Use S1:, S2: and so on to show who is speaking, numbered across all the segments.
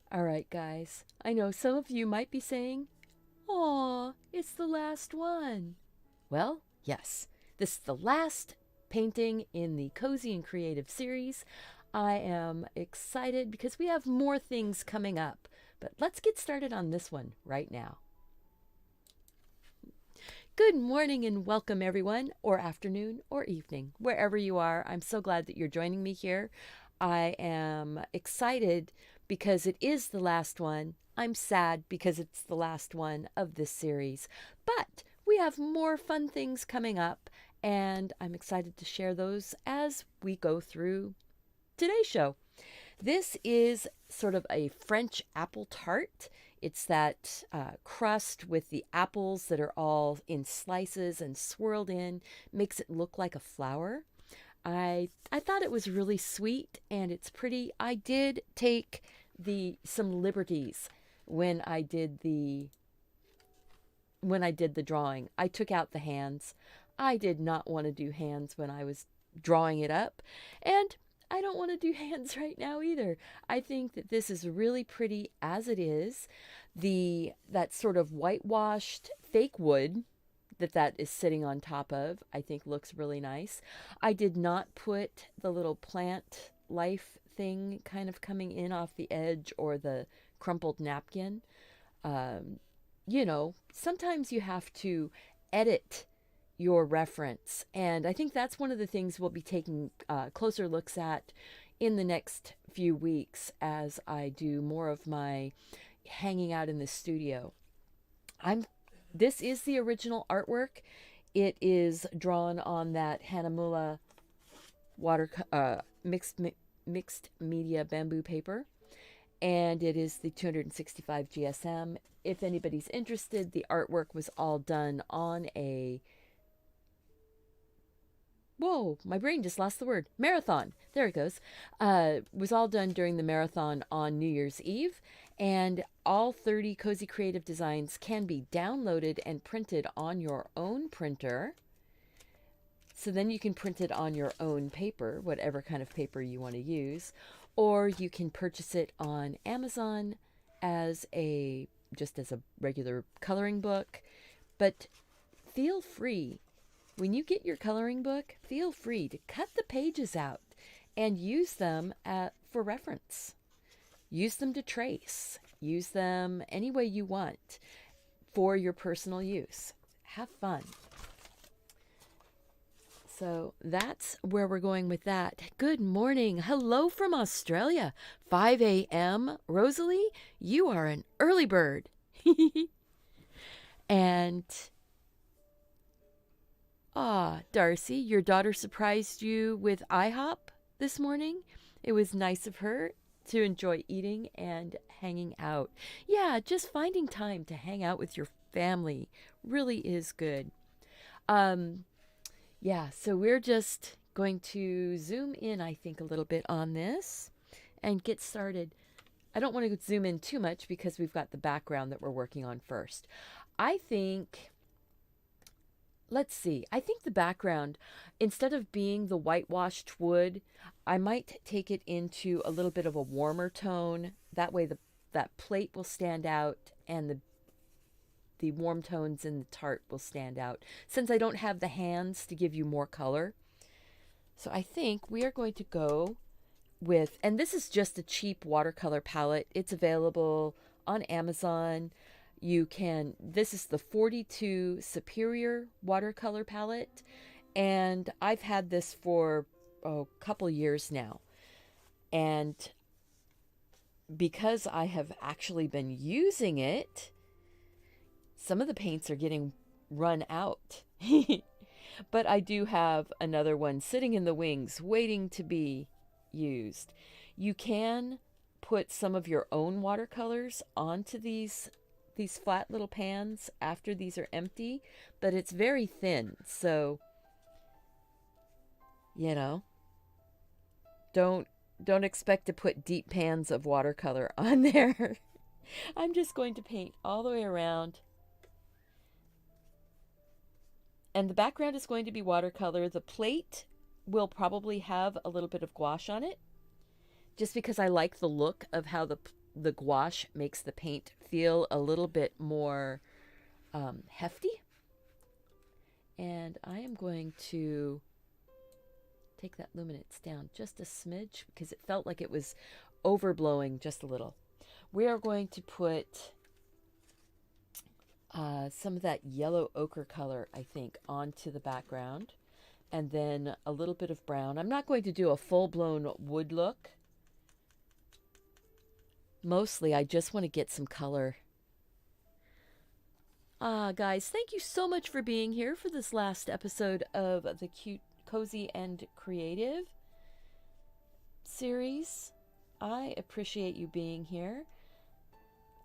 S1: All right, guys. I know some of you might be saying, "Aw, it's the last one." Well, yes, this is the last painting in the Cozy and Creative series. I am excited because we have more things coming up, but let's get started on this one right now. Good morning and welcome, everyone, or afternoon or evening, wherever you are. I'm so glad that you're joining me here. I am excited because it is the last one. I'm sad because it's the last one of this series. But we have more fun things coming up, and I'm excited to share those as we go through today's show. This is sort of a French apple tart. It's that crust with the apples that are all in slices and swirled in, makes it look like a flower. I thought it was really sweet and it's pretty. I did take the some liberties when I did the drawing. I took out the hands. I did not want to do hands when I was drawing it up, and I don't want to do hands right now either. I think that this is really pretty as it is. That sort of whitewashed fake wood that is sitting on top of, I think looks really nice. I did not put the little plant life thing kind of coming in off the edge or the crumpled napkin. Um, Sometimes you have to edit your reference. And I think that's one of the things we'll be taking closer looks at in the next few weeks as I do more of my hanging out in the studio. I'm This is the original artwork. It is drawn on that Hanamula water mixed media bamboo paper, and it is the 265 GSM. If anybody's interested, the artwork was all done on a whoa, my brain just lost the word. Marathon. There it goes. Was all done during the marathon on New Year's Eve. And all 30 Cozy Creative designs can be downloaded and printed on your own printer. So then you can print it on your own paper, whatever kind of paper you want to use. Or you can purchase it on Amazon just as a regular coloring book. But feel free when you get your coloring book, feel free to cut the pages out and use them for reference. Use them to trace. Use them any way you want for your personal use. Have fun. So that's where we're going with that. Good morning. Hello from Australia. 5 a.m. Rosalie, you are an early bird. And Darcy, your daughter surprised you with IHOP this morning. It was nice of her to enjoy eating and hanging out. Yeah, just finding time to hang out with your family really is good. Yeah, so we're just going to zoom in, I think, a little bit on this and get started. I don't want to zoom in too much because we've got the background that we're working on first. I think let's see. I think the background, instead of being the whitewashed wood, I might take it into a little bit of a warmer tone. That way that plate will stand out and the warm tones in the tart will stand out, since I don't have the hands to give you more color. So I think we are going to go with, and this is just a cheap watercolor palette. It's available on Amazon. This is the 42 Superior watercolor palette, and I've had this for a couple years now. And because I have actually been using it, some of the paints are getting run out. But I do have another one sitting in the wings waiting to be used. You can put some of your own watercolors onto these flat little pans after these are empty, but it's very thin, so you know, don't expect to put deep pans of watercolor on there. I'm just going to paint all the way around, and the background is going to be watercolor. The plate will probably have a little bit of gouache on it, just because I like the look of how the gouache makes the paint feel a little bit more hefty. And I am going to take that luminance down just a smidge because it felt like it was overblowing just a little. We are going to put some of that yellow ochre color, I think, onto the background. And then a little bit of brown. I'm not going to do a full-blown wood look. Mostly, I just want to get some color. Guys, thank you so much for being here for this last episode of the Cute, Cozy, and Creative series. I appreciate you being here.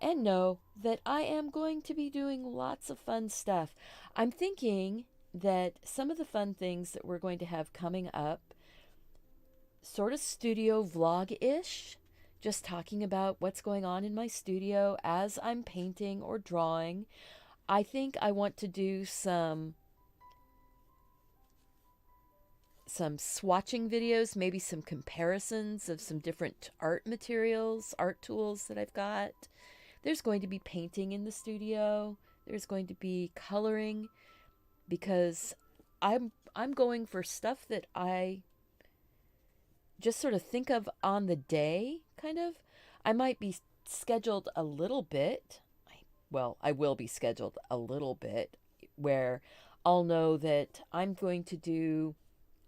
S1: And know that I am going to be doing lots of fun stuff. I'm thinking that some of the fun things that we're going to have coming up, sort of studio vlog-ish, just talking about what's going on in my studio as I'm painting or drawing. I think I want to do some swatching videos, maybe some comparisons of some different art materials, art tools that I've got. There's going to be painting in the studio. There's going to be coloring, because I'm going for stuff that I just sort of think of on the day, kind of. I might be scheduled a little bit. I will be scheduled a little bit where I'll know that I'm going to do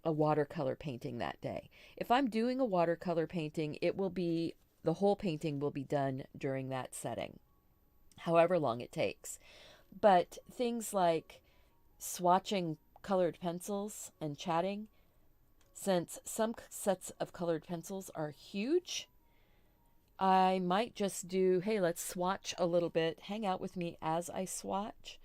S1: a watercolor painting that day. If I'm doing a watercolor painting, the whole painting will be done during that setting, however long it takes. But things like swatching colored pencils and chatting, since some sets of colored pencils are huge, I might just do, hey, let's swatch a little bit, hang out with me as I swatch.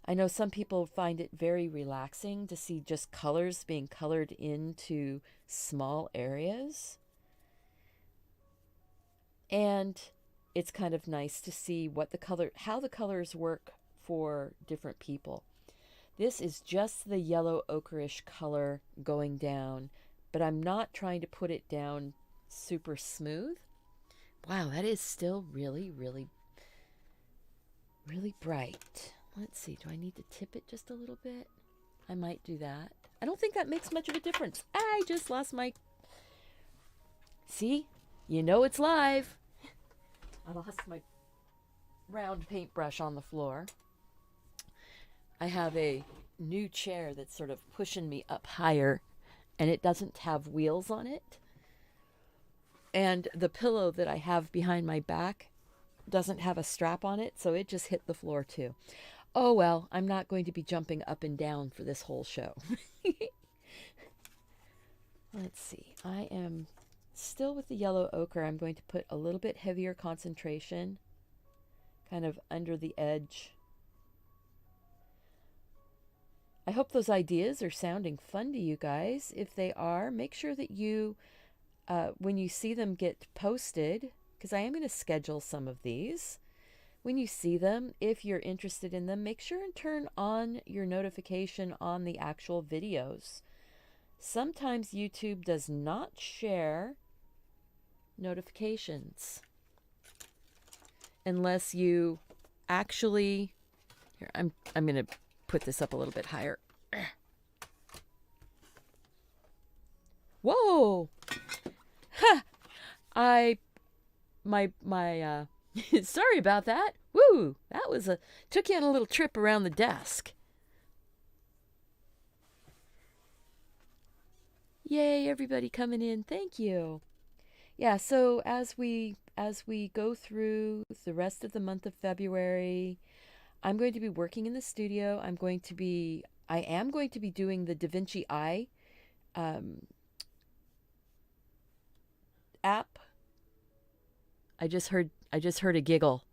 S1: I know some people find it very relaxing to see just colors being colored into small areas. And it's kind of nice to see how the colors work for different people. This is just the yellow ochreish color going down, but I'm not trying to put it down super smooth. Wow, that is still really, really, really bright. Let's see, do I need to tip it just a little bit? I might do that. I don't think that makes much of a difference. I just lost my... See? You know it's live. I lost my round paintbrush on the floor. I have a new chair that's sort of pushing me up higher, and it doesn't have wheels on it. And the pillow that I have behind my back doesn't have a strap on it, so it just hit the floor too. Oh well, I'm not going to be jumping up and down for this whole show. Let's see. I am still with the yellow ochre. I'm going to put a little bit heavier concentration kind of under the edge. I hope those ideas are sounding fun to you guys. If they are, make sure that you, when you see them get posted, because I am going to schedule some of these. When you see them, if you're interested in them, make sure and turn on your notification on the actual videos. Sometimes YouTube does not share notifications unless you actually... Here, I'm going to put this up a little bit higher. Whoa! Ha! Sorry about that. Woo! That was took you on a little trip around the desk. Yay, everybody coming in. Thank you. Yeah, so as we go through the rest of the month of February, I'm going to be working in the studio. I am going to be doing the DaVinci Eye app. I just heard a giggle.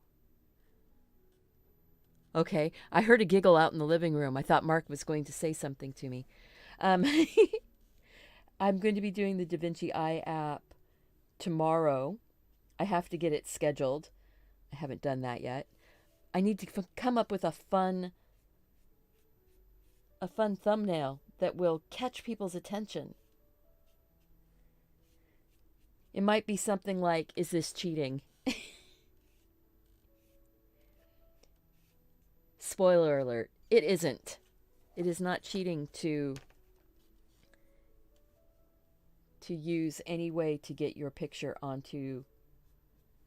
S1: Okay, I heard a giggle out in the living room. I thought Mark was going to say something to me. I'm going to be doing the DaVinci Eye app tomorrow. I have to get it scheduled. I haven't done that yet. I need to come up with a fun thumbnail that will catch people's attention. It might be something like, is this cheating? spoiler alert, it isn't. It is not cheating to use any way to get your picture onto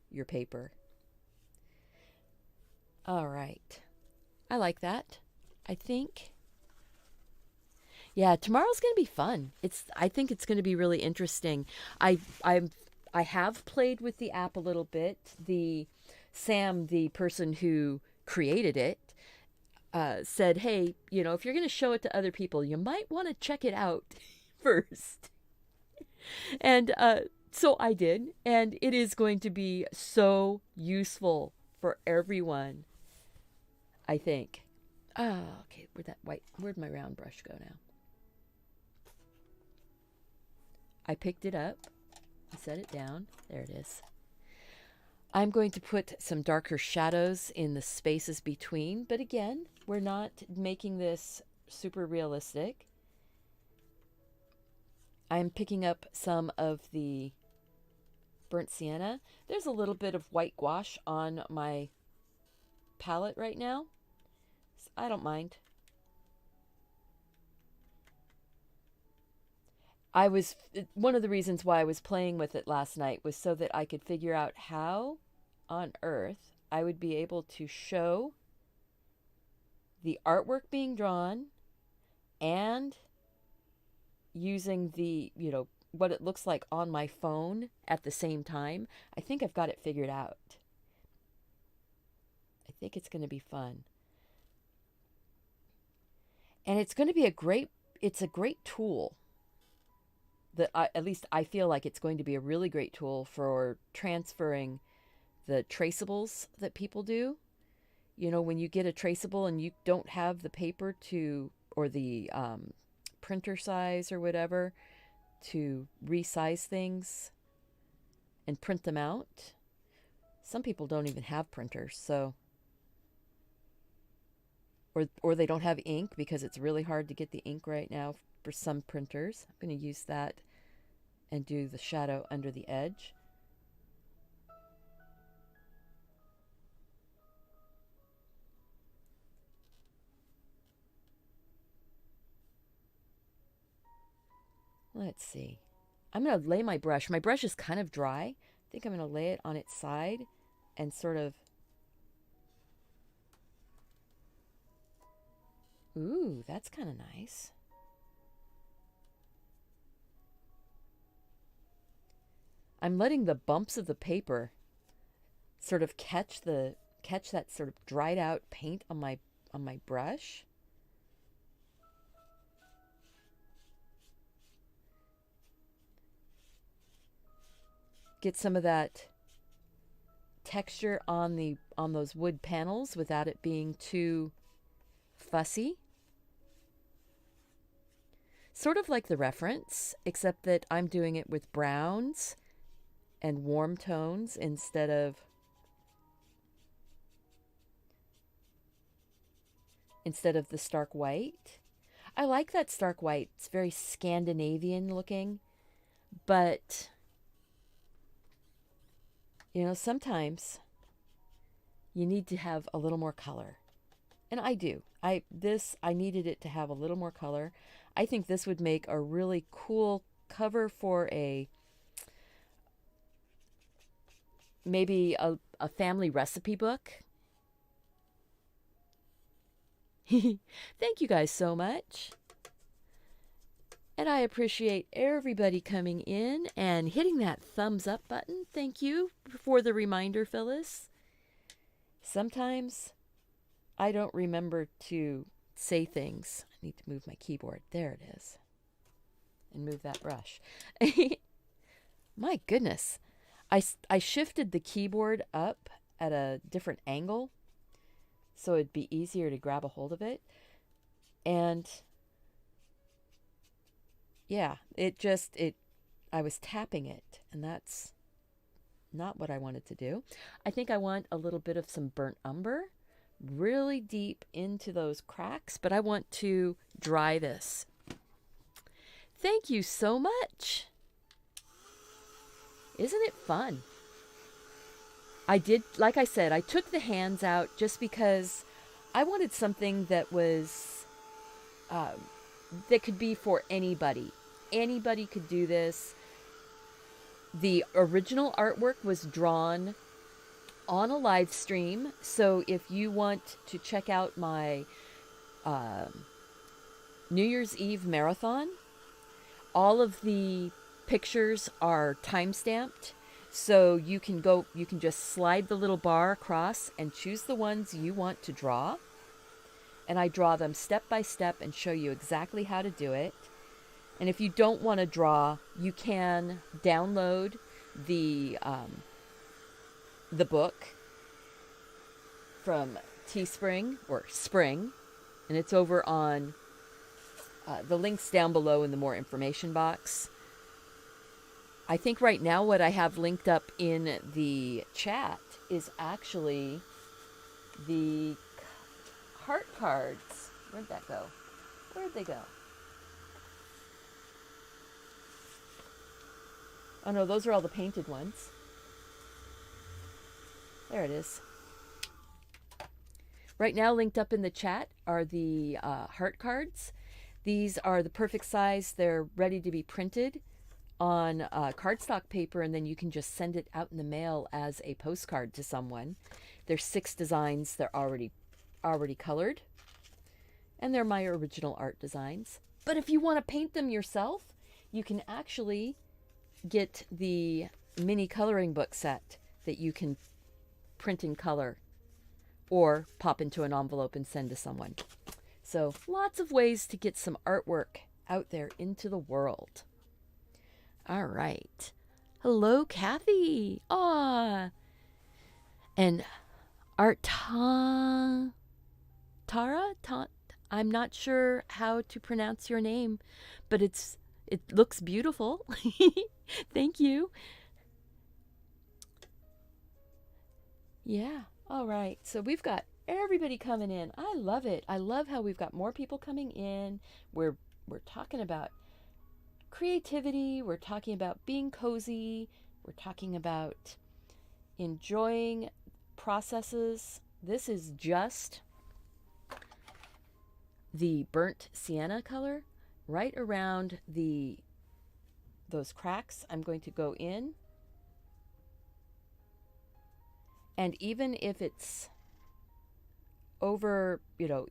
S1: your paper. All right. I like that. I think, yeah, tomorrow's going to be fun. I think it's going to be really interesting. I have played with the app a little bit. Sam, the person who created it, said, "Hey, if you're going to show it to other people, you might want to check it out first." And so I did, and it is going to be so useful for everyone, I think. Oh, okay. Where'd my round brush go now? I picked it up. I set it down. There it is. I'm going to put some darker shadows in the spaces between, but again, we're not making this super realistic. I'm picking up some of the burnt sienna. There's a little bit of white gouache on my palette right now. So I don't mind. One of the reasons why I was playing with it last night was so that I could figure out how on earth I would be able to show the artwork being drawn and using the, what it looks like on my phone at the same time. I think I've got it figured out. I think it's going to be fun. And it's going to be a great tool that at least I feel like it's going to be a really great tool for transferring the traceables that people do. When you get a traceable and you don't have the paper or the printer size or whatever to resize things and print them out. Some people don't even have printers, so or they don't have ink because it's really hard to get the ink right now for some printers. I'm going to use that and do the shadow under the edge. Let's see. I'm going to lay my brush. My brush is kind of dry. I think I'm going to lay it on its side and sort of... Ooh, that's kind of nice. I'm letting the bumps of the paper sort of catch that sort of dried out paint on my brush. Get some of that texture on those wood panels without it being too fussy. Sort of like the reference, except that I'm doing it with browns and warm tones instead of the stark white. I like that stark white. It's very Scandinavian looking, but sometimes you need to have a little more color. And I do. I needed it to have a little more color. I think this would make a really cool cover for maybe a family recipe book. Thank you guys so much. And I appreciate everybody coming in and hitting that thumbs up button. Thank you for the reminder, Phyllis. Sometimes I don't remember to say things. I need to move my keyboard. There it is. And move that brush. My goodness. I shifted the keyboard up at a different angle so it'd be easier to grab a hold of it. And yeah, I was tapping it, and that's not what I wanted to do. I think I want a little bit of some burnt umber really deep into those cracks, but I want to dry this. Thank you so much. Isn't it fun? Like I said, I took the hands out just because I wanted something that was that could be for anybody. Anybody could do this. The original artwork was drawn on a live stream, so if you want to check out my uh, New Year's Eve marathon, all of the pictures are time stamped, so you can just slide the little bar across and choose the ones you want to draw, and I draw them step by step and show you exactly how to do it. And if you don't want to draw, you can download the book from Teespring or Spring, and it's over on the links down below in the more information box. I think right now what I have linked up in the chat is actually the heart cards. Where'd that go? Where'd they go? Oh no, those are all the painted ones. There it is. Right now linked up in the chat are the heart cards. These are the perfect size. They're ready to be printed on cardstock paper, and then you can just send it out in the mail as a postcard to someone. There's 6 designs. They're already colored, and they're my original art designs. But if you want to paint them yourself, you can actually get the mini coloring book set that you can print in color or pop into an envelope and send to someone. So lots of ways to get some artwork out there into the world. All right. Hello, Kathy. Ah. And Tara? I'm not sure how to pronounce your name, but it looks beautiful. Thank you. Yeah. All right. So we've got everybody coming in. I love it. I love how we've got more people coming in. We're talking about creativity. We're talking about being cozy. We're talking about enjoying processes. This is just the burnt sienna color right around those cracks. I'm going to go in, and even if it's over,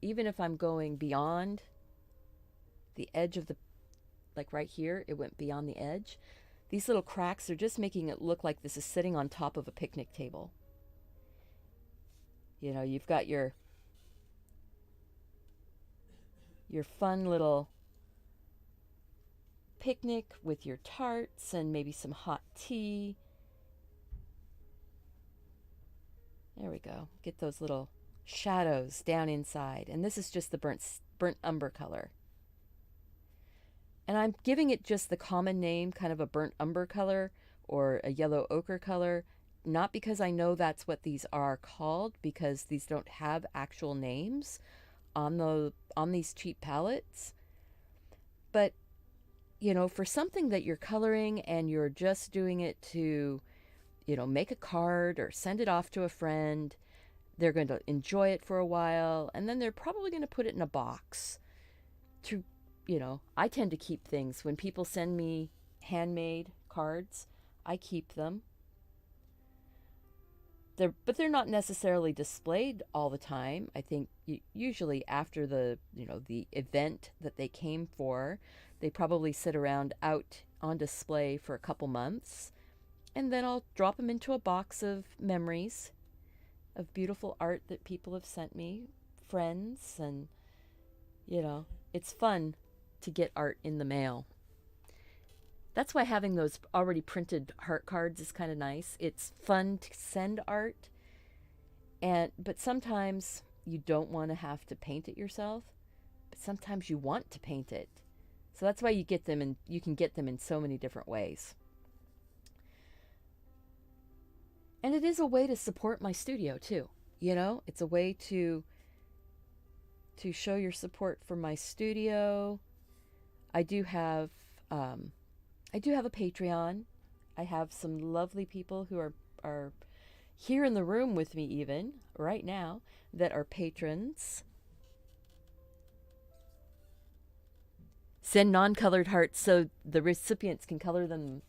S1: even if I'm going beyond the edge of like right here, it went beyond the edge. These little cracks are just making it look like this is sitting on top of a picnic table. You've got your fun little picnic with your tarts and maybe some hot tea. There we go. Get those little shadows down inside. And this is just the burnt umber color. And I'm giving it just the common name, kind of a burnt umber color or a yellow ochre color, not because I know that's what these are called, because these don't have actual names on these cheap palettes. But for something that you're coloring and you're just doing it to make a card or send it off to a friend, they're going to enjoy it for a while, and then they're probably going to put it in a box to I tend to keep things. When people send me handmade cards, I keep them. But they're not necessarily displayed all the time. I think usually after the event that they came for, they probably sit around out on display for a couple months, and then I'll drop them into a box of memories of beautiful art that people have sent me, friends, and it's fun to get art in the mail. That's why having those already printed heart cards is kind of nice. It's fun to send art, but sometimes you don't want to have to paint it yourself, but sometimes you want to paint it. So that's why you can get them in so many different ways. And it is a way to support my studio too. It's a way to show your support for my studio. I do have a Patreon. I have some lovely people who are here in the room with me even right now that are patrons. Send non-colored hearts so the recipients can color them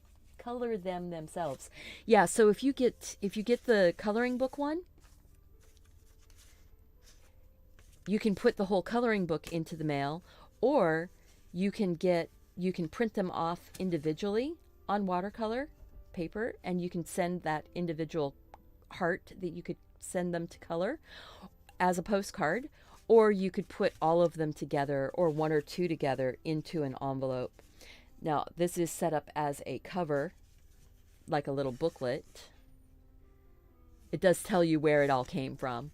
S1: themselves. Yeah, so if you get the coloring book one, you can put the whole coloring book into the mail, or you can print them off individually on watercolor paper, and you can send that individual heart that you could send them to color as a postcard, or you could put all of them together or one or two together into an envelope. Now, this is set up as a cover, like a little booklet. It does tell you where it all came from.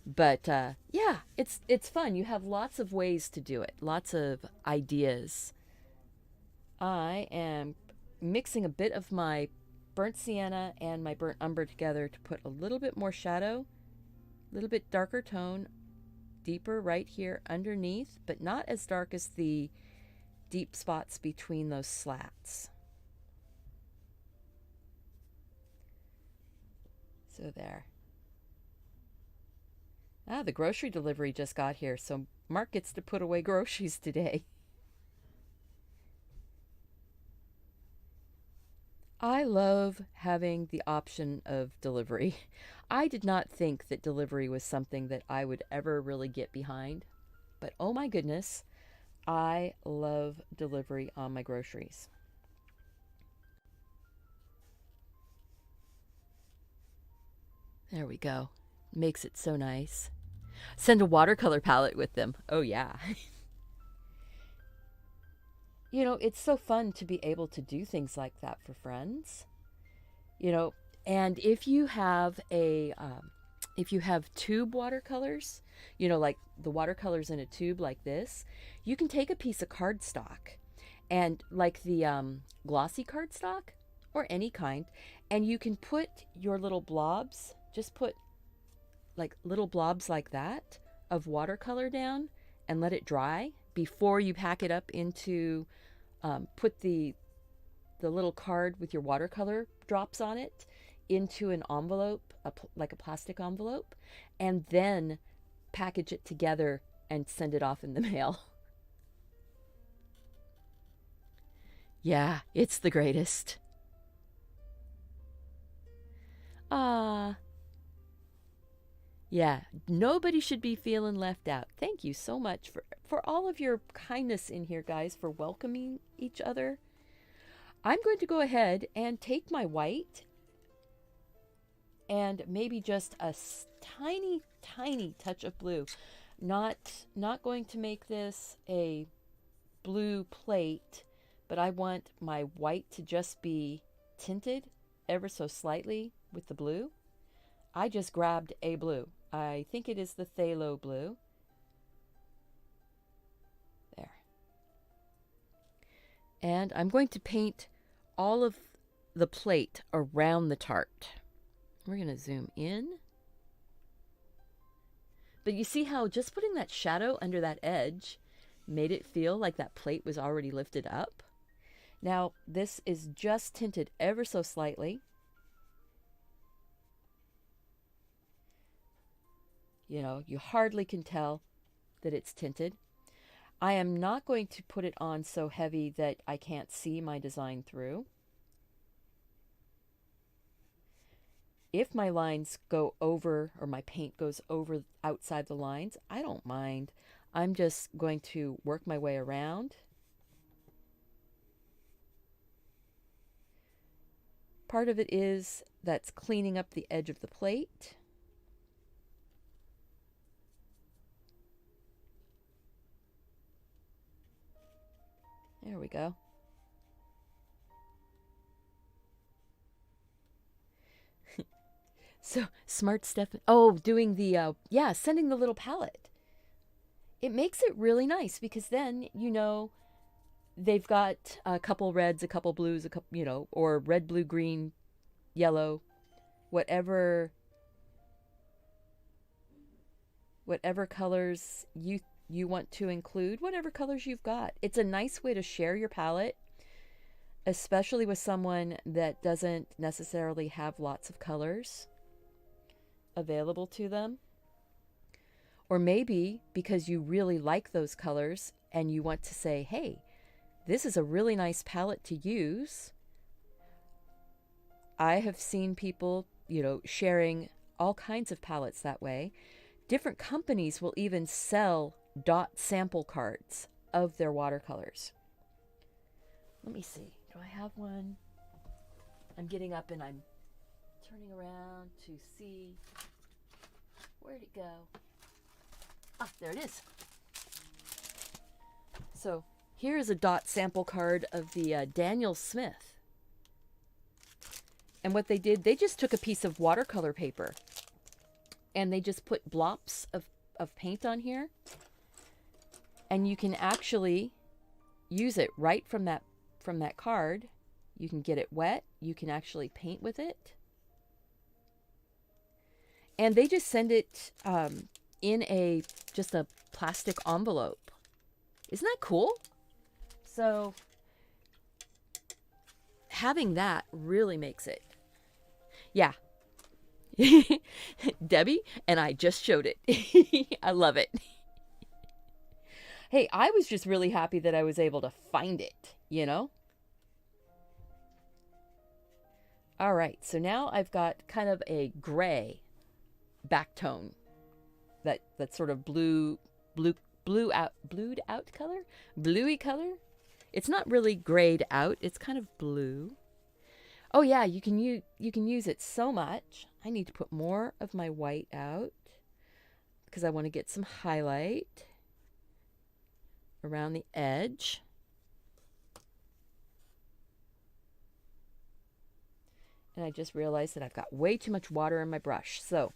S1: But yeah, it's fun. You have lots of ways to do it, lots of ideas. I am mixing a bit of my burnt sienna and my burnt umber together to put a little bit more shadow, a little bit darker tone, deeper right here underneath, but not as dark as the deep spots between those slats. So there. Ah, the grocery delivery just got here, so Mark gets to put away groceries today. I love having the option of delivery. I did not think that delivery was something that I would ever really get behind, but oh my goodness, I love delivery on my groceries. There we go. Makes it so nice. Send a watercolor palette with them. Oh, yeah. You know, it's so fun to be able to do things like that for friends. You know, and if you have tube watercolors, you know, like the watercolors in a tube like this, you can take a piece of cardstock and like the glossy cardstock or any kind, and you can put your little blobs, just put like little blobs like that of watercolor down and let it dry before you pack it up into put the little card with your watercolor drops on it into an envelope, like a plastic envelope, and then package it together and send it off in the mail. Yeah, it's the greatest. Ah, yeah, nobody should be feeling left out. Thank you so much for all of your kindness in here, guys, for welcoming each other. I'm going to go ahead and take my white and maybe just a tiny, tiny touch of blue. Not going to make this a blue plate, but I want my white to just be tinted ever so slightly with the blue. I just grabbed a blue. I think it is the phthalo blue. There. And I'm going to paint all of the plate around the tart. We're going to zoom in. But you see how just putting that shadow under that edge made it feel like that plate was already lifted up? Now, this is just tinted ever so slightly. You know, you hardly can tell that it's tinted. I am not going to put it on so heavy that I can't see my design through. If my lines go over, or my paint goes over outside the lines, I don't mind. I'm just going to work my way around. Part of it is that's cleaning up the edge of the plate. There we go. So smart stuff. Oh, doing the, yeah, sending the little palette. It makes it really nice because then, you know, they've got a couple reds, a couple blues, a couple, you know, or red, blue, green, yellow, whatever colors you want to include, whatever colors you've got. It's a nice way to share your palette, especially with someone that doesn't necessarily have lots of colors. available to them. Or maybe because you really like those colors and you want to say, hey, this is a really nice palette to use. I have seen people, sharing all kinds of palettes that way. Different companies will even sell dot sample cards of their watercolors. Let me see. Do I have one? I'm getting up and I'm turning around to see. Where'd it go? Ah, there it is. So here is a dot sample card of the Daniel Smith. And what they did, they just took a piece of watercolor paper and they just put blops of paint on here. And you can actually use it right from that card. You can get it wet. You can actually paint with it. And they just send it in just a plastic envelope. Isn't that cool? So having that really makes it. Yeah. Debbie and I just showed it. I love it. Hey, I was just really happy that I was able to find it, All right, so now I've got kind of a gray back tone. That sort of blued out color? Bluey color? It's not really grayed out, it's kind of blue. Oh yeah, you can use it so much. I need to put more of my white out because I want to get some highlight around the edge. And I just realized that I've got way too much water in my brush. So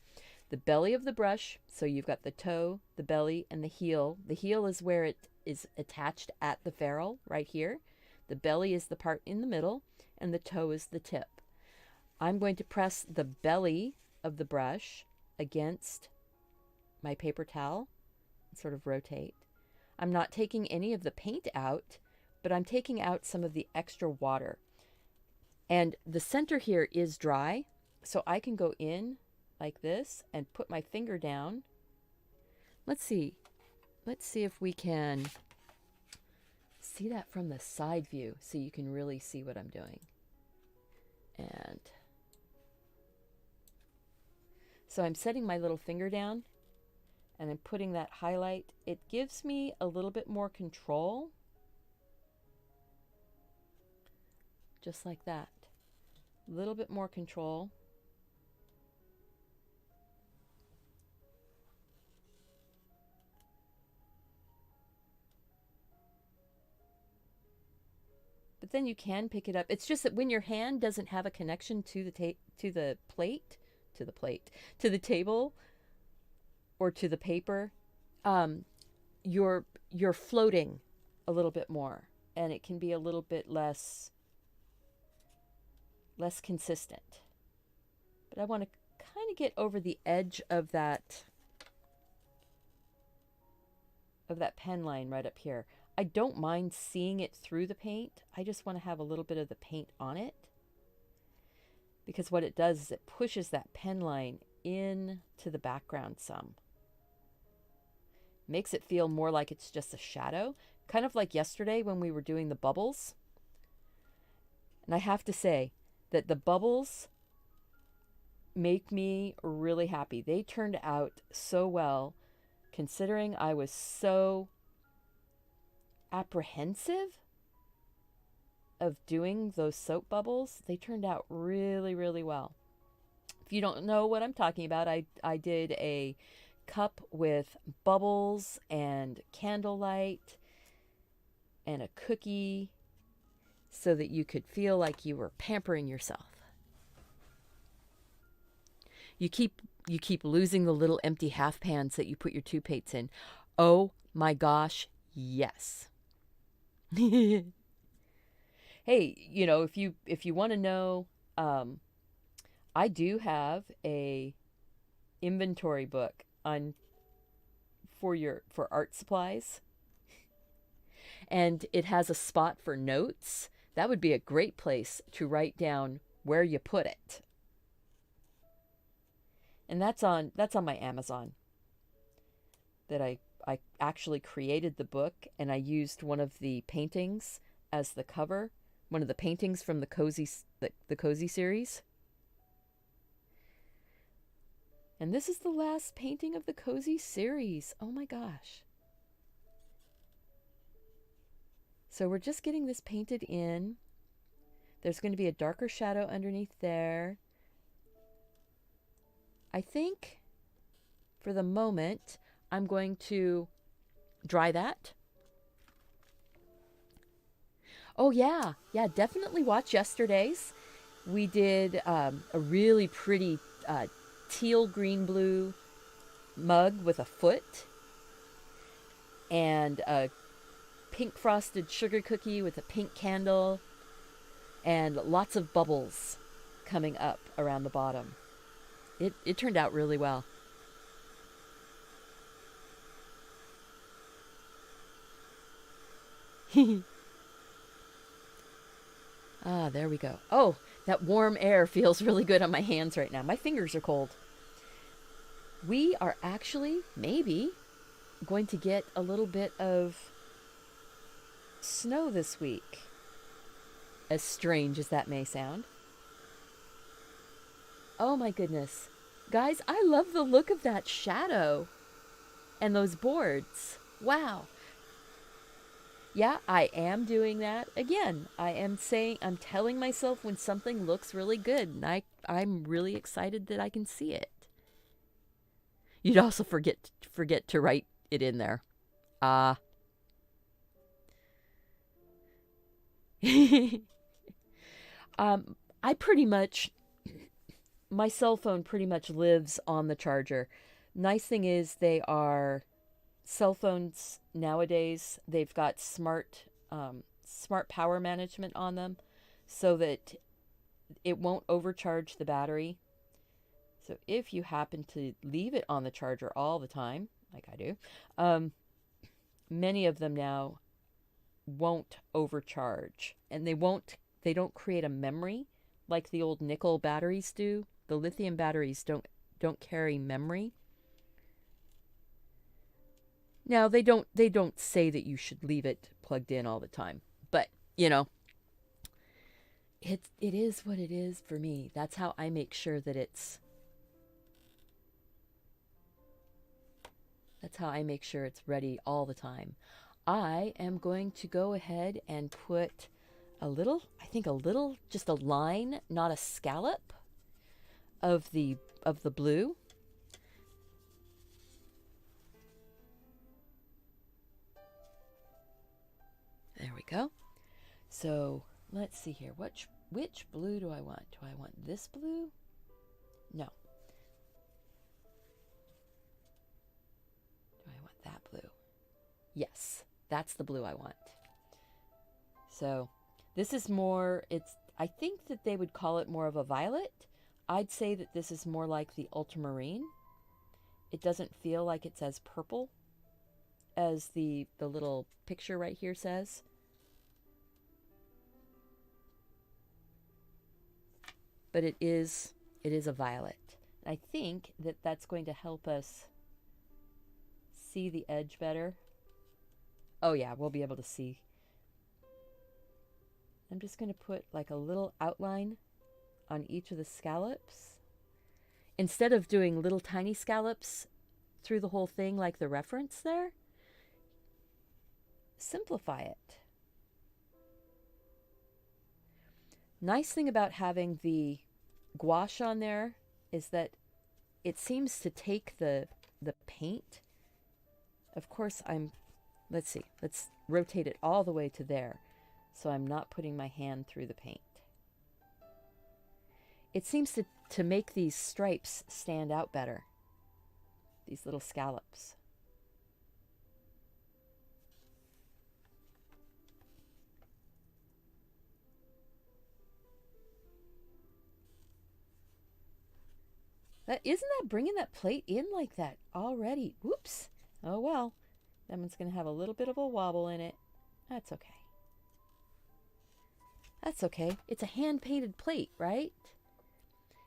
S1: the belly of the brush, so you've got the toe, the belly, and the heel. The heel is where it is attached at the ferrule, right here. The belly is the part in the middle, and the toe is the tip. I'm going to press the belly of the brush against my paper towel and sort of rotate. I'm not taking any of the paint out, but I'm taking out some of the extra water. And the center here is dry, so I can go in like this and put my finger down. Let's see if we can see that from the side view so you can really see what I'm doing. And so I'm setting my little finger down and I'm putting that highlight. It gives me a little bit more control. Just like that. A little bit more control. But then you can pick it up. It's just that when your hand doesn't have a connection to the table or to the paper, you're floating a little bit more, and it can be a little bit less consistent. But I want to kind of get over the edge of that pen line right up here. I don't mind seeing it through the paint. I just want to have a little bit of the paint on it. Because what it does is it pushes that pen line into the background some. Makes it feel more like it's just a shadow. Kind of like yesterday when we were doing the bubbles. And I have to say that the bubbles make me really happy. They turned out so well, considering I was so apprehensive of doing those soap bubbles. They turned out really, really well. If you don't know what I'm talking about, I did a cup with bubbles and candlelight and a cookie so that you could feel like you were pampering yourself. You keep losing the little empty half pans that you put your toothpaste in. Oh my gosh, yes. Hey, if you want to know, I do have a inventory book for art supplies, and it has a spot for notes. That would be a great place to write down where you put it. And that's on my Amazon that I actually created the book, and I used one of the paintings as the cover, one of the paintings from the Cozy series. And this is the last painting of the Cozy series. Oh my gosh. So we're just getting this painted in. There's going to be a darker shadow underneath there. I think for the moment, I'm going to dry that. Oh, yeah. Yeah, definitely watch yesterday's. We did a really pretty teal green blue mug with a foot, and a pink frosted sugar cookie with a pink candle, and lots of bubbles coming up around the bottom. It turned out really well. Ah, there we go. Oh, that warm air feels really good on my hands right now. My fingers are cold. We are actually, maybe, going to get a little bit of snow this week. As strange as that may sound. Oh my goodness. Guys, I love the look of that shadow and those boards. Wow. Yeah, I am doing that. Again, I'm telling myself when something looks really good, and I'm really excited that I can see it. You'd also forget to write it in there. Ah. I pretty much, my cell phone pretty much lives on the charger. Nice thing is they are cell phones nowadays. They've got smart power management on them, so that it won't overcharge the battery. So if you happen to leave it on the charger all the time, like I do, many of them now won't overcharge, and they don't create a memory like the old nickel batteries do. The lithium batteries don't carry memory. Now they don't say that you should leave it plugged in all the time, but it is what it is for me. That's how I make sure that it's ready all the time. I am going to go ahead and put just a line, not a scallop, of the blue. There we go. So let's see here. Which blue do I want? Do I want this blue? No. Do I want that blue? Yes, that's the blue I want. So this is more, I think that they would call it more of a violet. I'd say that this is more like the ultramarine. It doesn't feel like it's as purple as the little picture right here says. But it is a violet. I think that that's going to help us see the edge better. Oh yeah, we'll be able to see. I'm just going to put like a little outline on each of the scallops. Instead of doing little tiny scallops through the whole thing like the reference there, simplify it. Nice thing about having the gouache on there is that it seems to take the paint. Of course, let's rotate it all the way to there, so I'm not putting my hand through the paint. It seems to make these stripes stand out better, these little scallops. Isn't that bringing that plate in like that already? Whoops. Oh well. That one's going to have a little bit of a wobble in it. That's okay. That's okay. It's a hand-painted plate, right?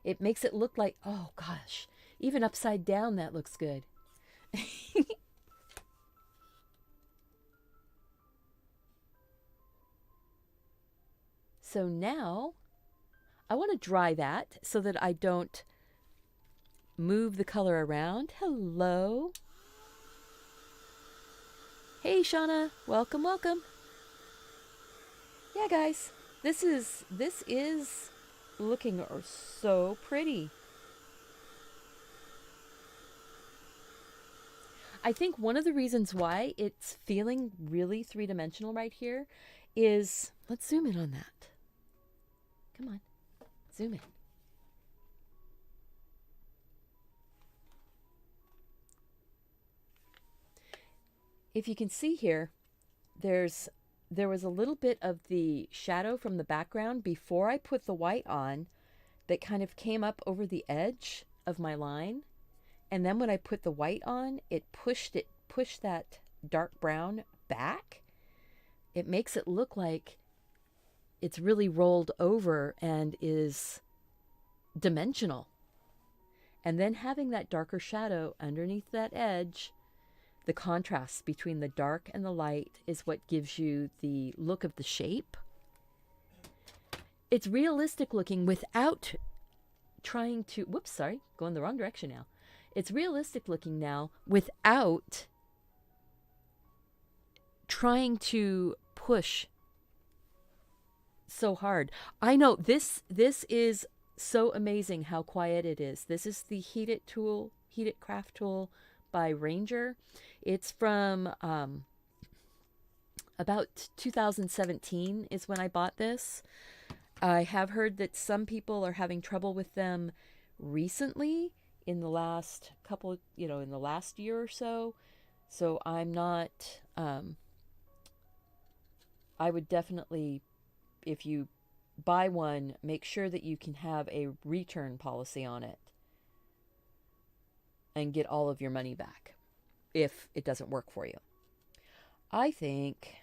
S1: It makes it look like, oh gosh, Even upside down, that looks good. So now I want to dry that so that I don't move the color around. Hello. Hey, Shauna. Welcome, welcome. Yeah, guys, this is looking so pretty. I think one of the reasons why it's feeling really three-dimensional right here is, let's zoom in on that. Come on, zoom in. If you can see here, there was a little bit of the shadow from the background before I put the white on that kind of came up over the edge of my line. And then when I put the white on, it pushed that dark brown back. It makes it look like it's really rolled over and is dimensional. And then having that darker shadow underneath that edge, the contrast between the dark and the light is what gives you the look of the shape. It's realistic looking without trying to, whoops, sorry, going the wrong direction now. It's realistic looking now without trying to push so hard. I know this is so amazing how quiet it is. This is the Heat It Craft tool by Ranger. It's from about 2017 is when I bought this. I have heard that some people are having trouble with them recently in the last couple, in the last year or so. So I'm not, I would definitely, if you buy one, make sure that you can have a return policy on it and get all of your money back if it doesn't work for you. I think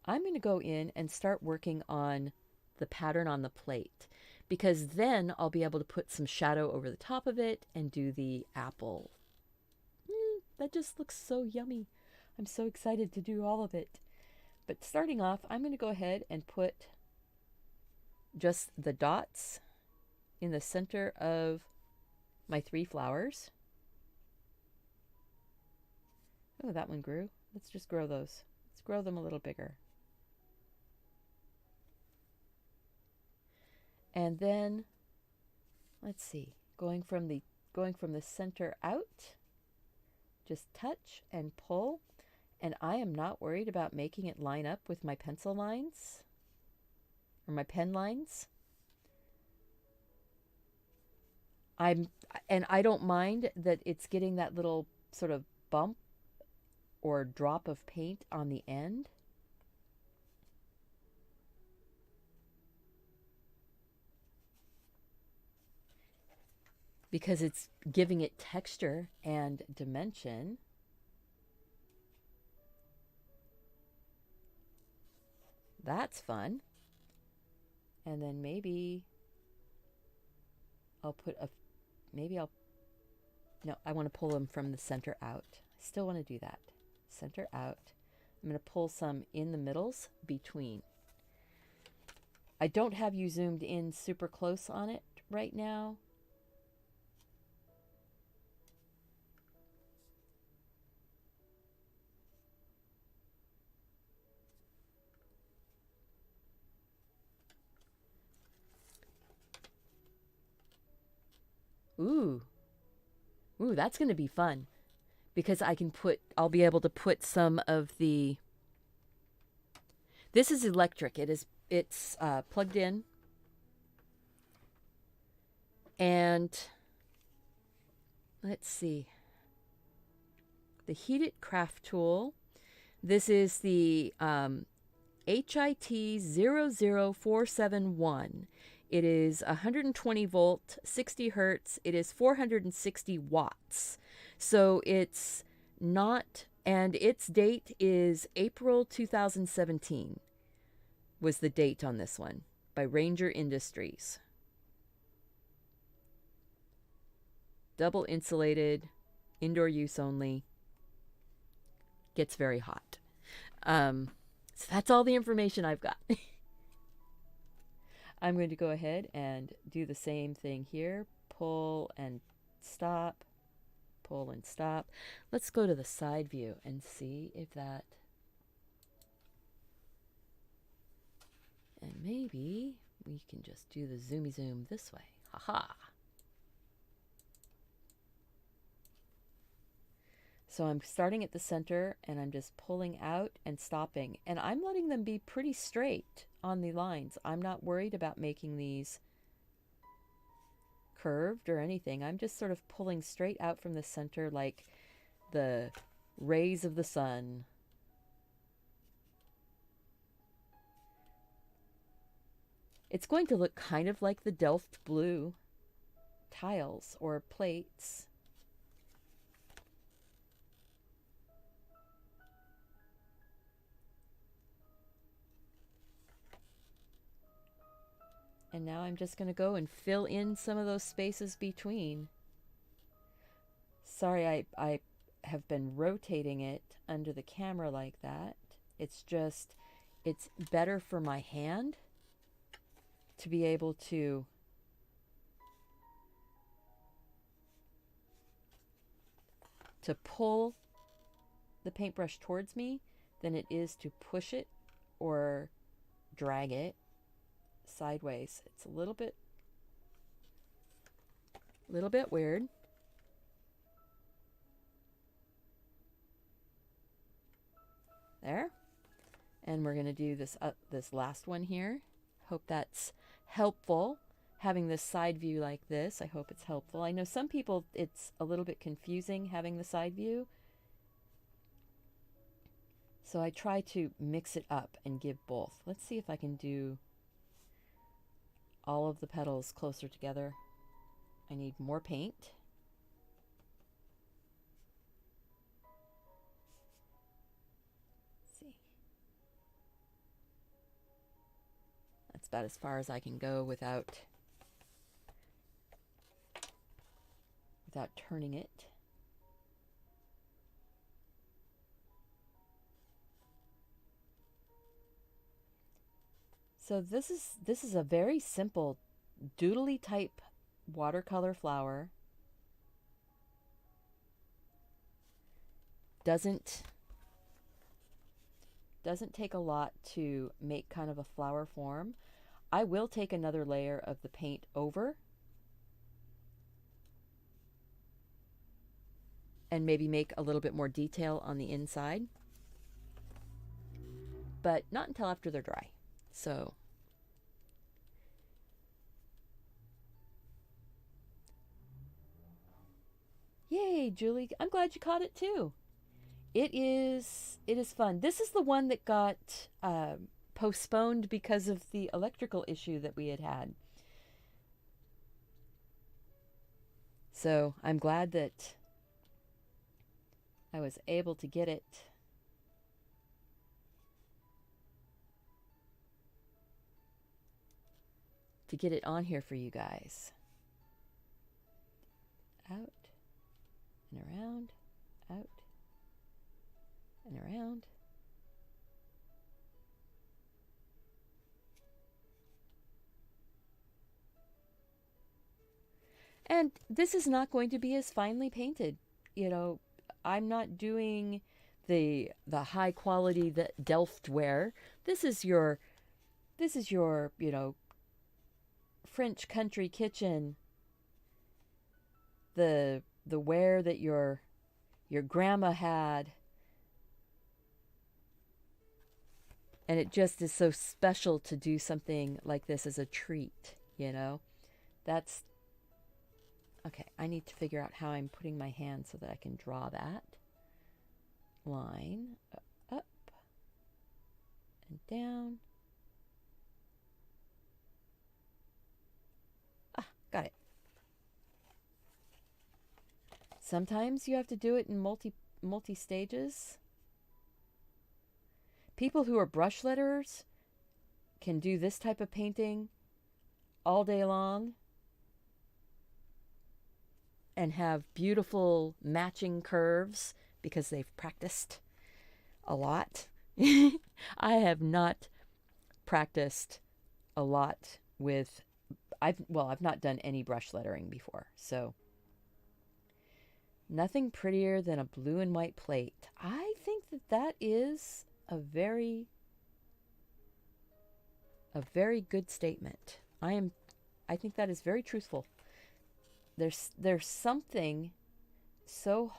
S1: I'm going to go in and start working on the pattern on the plate, because then I'll be able to put some shadow over the top of it and do the apple. That just looks so yummy. I'm so excited to do all of it. But starting off, I'm going to go ahead and put just the dots in the center of my 3 flowers. Oh, that one grew. Let's just grow those. Let's grow them a little bigger. And then, let's see, going from the center out, just touch and pull. And I am not worried about making it line up with my pencil lines or my pen lines. I don't mind that it's getting that little sort of bump or drop of paint on the end. Because it's giving it texture and dimension. That's fun. And then maybe I'll put no, I want to pull them from the center out. I still want to do that. Center out. I'm going to pull some in the middles between. I don't have you zoomed in super close on it right now. Ooh, that's going to be fun, because I'll be able to put some of the, this is electric. It's plugged in. And let's see, the Heat It Craft tool. This is the HIT00471. It is 120 volt, 60 hertz. It is 460 watts. So it's not, and its date is April 2017 was the date on this one by Ranger Industries. double insulated, indoor use only, gets very hot. So that's all the information I've got. I'm going to go ahead and do the same thing here. Pull and stop, pull and stop. Let's go to the side view and see if that... And maybe we can just do the zoomy zoom this way. Haha. So I'm starting at the center and I'm just pulling out and stopping. And I'm letting them be pretty straight on the lines. I'm not worried about making these curved or anything. I'm just sort of pulling straight out from the center like the rays of the sun. It's going to look kind of like the Delft blue tiles or plates. And now I'm just going to go and fill in some of those spaces between. Sorry, I have been rotating it under the camera like that. It's just, it's better for my hand to be able to pull the paintbrush towards me than it is to push it or drag it sideways. It's a little bit weird. There. And we're going to do this last one here. Hope that's helpful. Having this side view like this, I hope it's helpful. I know some people it's a little bit confusing having the side view. So I try to mix it up and give both. Let's see if I can do all of the petals closer together. I need more paint. Let's see. That's about as far as I can go without turning it. So this is a very simple doodly type watercolor flower. Doesn't take a lot to make kind of a flower form. I will take another layer of the paint over and maybe make a little bit more detail on the inside, but not until after they're dry. So yay, Julie. I'm glad you caught it too. It is fun. This is the one that got postponed because of the electrical issue that we had. So I'm glad that I was able to get it on here for you guys. Out and around, out and around. And this is not going to be as finely painted. You know, I'm not doing the high quality that Delft ware. This is your, you know, French country kitchen. The ware that your grandma had. And it just is so special to do something like this as a treat, you know. That's okay. I need to figure out how I'm putting my hand so that I can draw that line up and down. Ah, got it. Sometimes you have to do it in multi stages. People who are brush letterers can do this type of painting all day long and have beautiful matching curves because they've practiced a lot. I have not practiced a lot with I've not done any brush lettering before. So nothing prettier than a blue and white plate. I think that that is a very good statement. I think that is very truthful. There's something so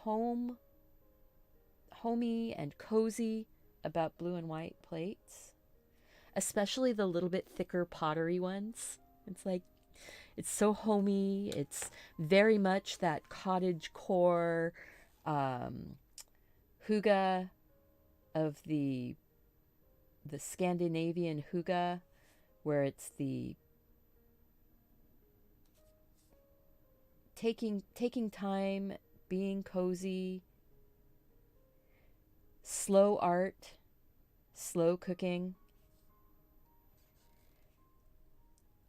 S1: homey and cozy about blue and white plates, especially the little bit thicker pottery ones. It's like it's so homey. It's very much that cottage core hygge of the Scandinavian hygge, where it's the taking time, being cozy, slow art, slow cooking.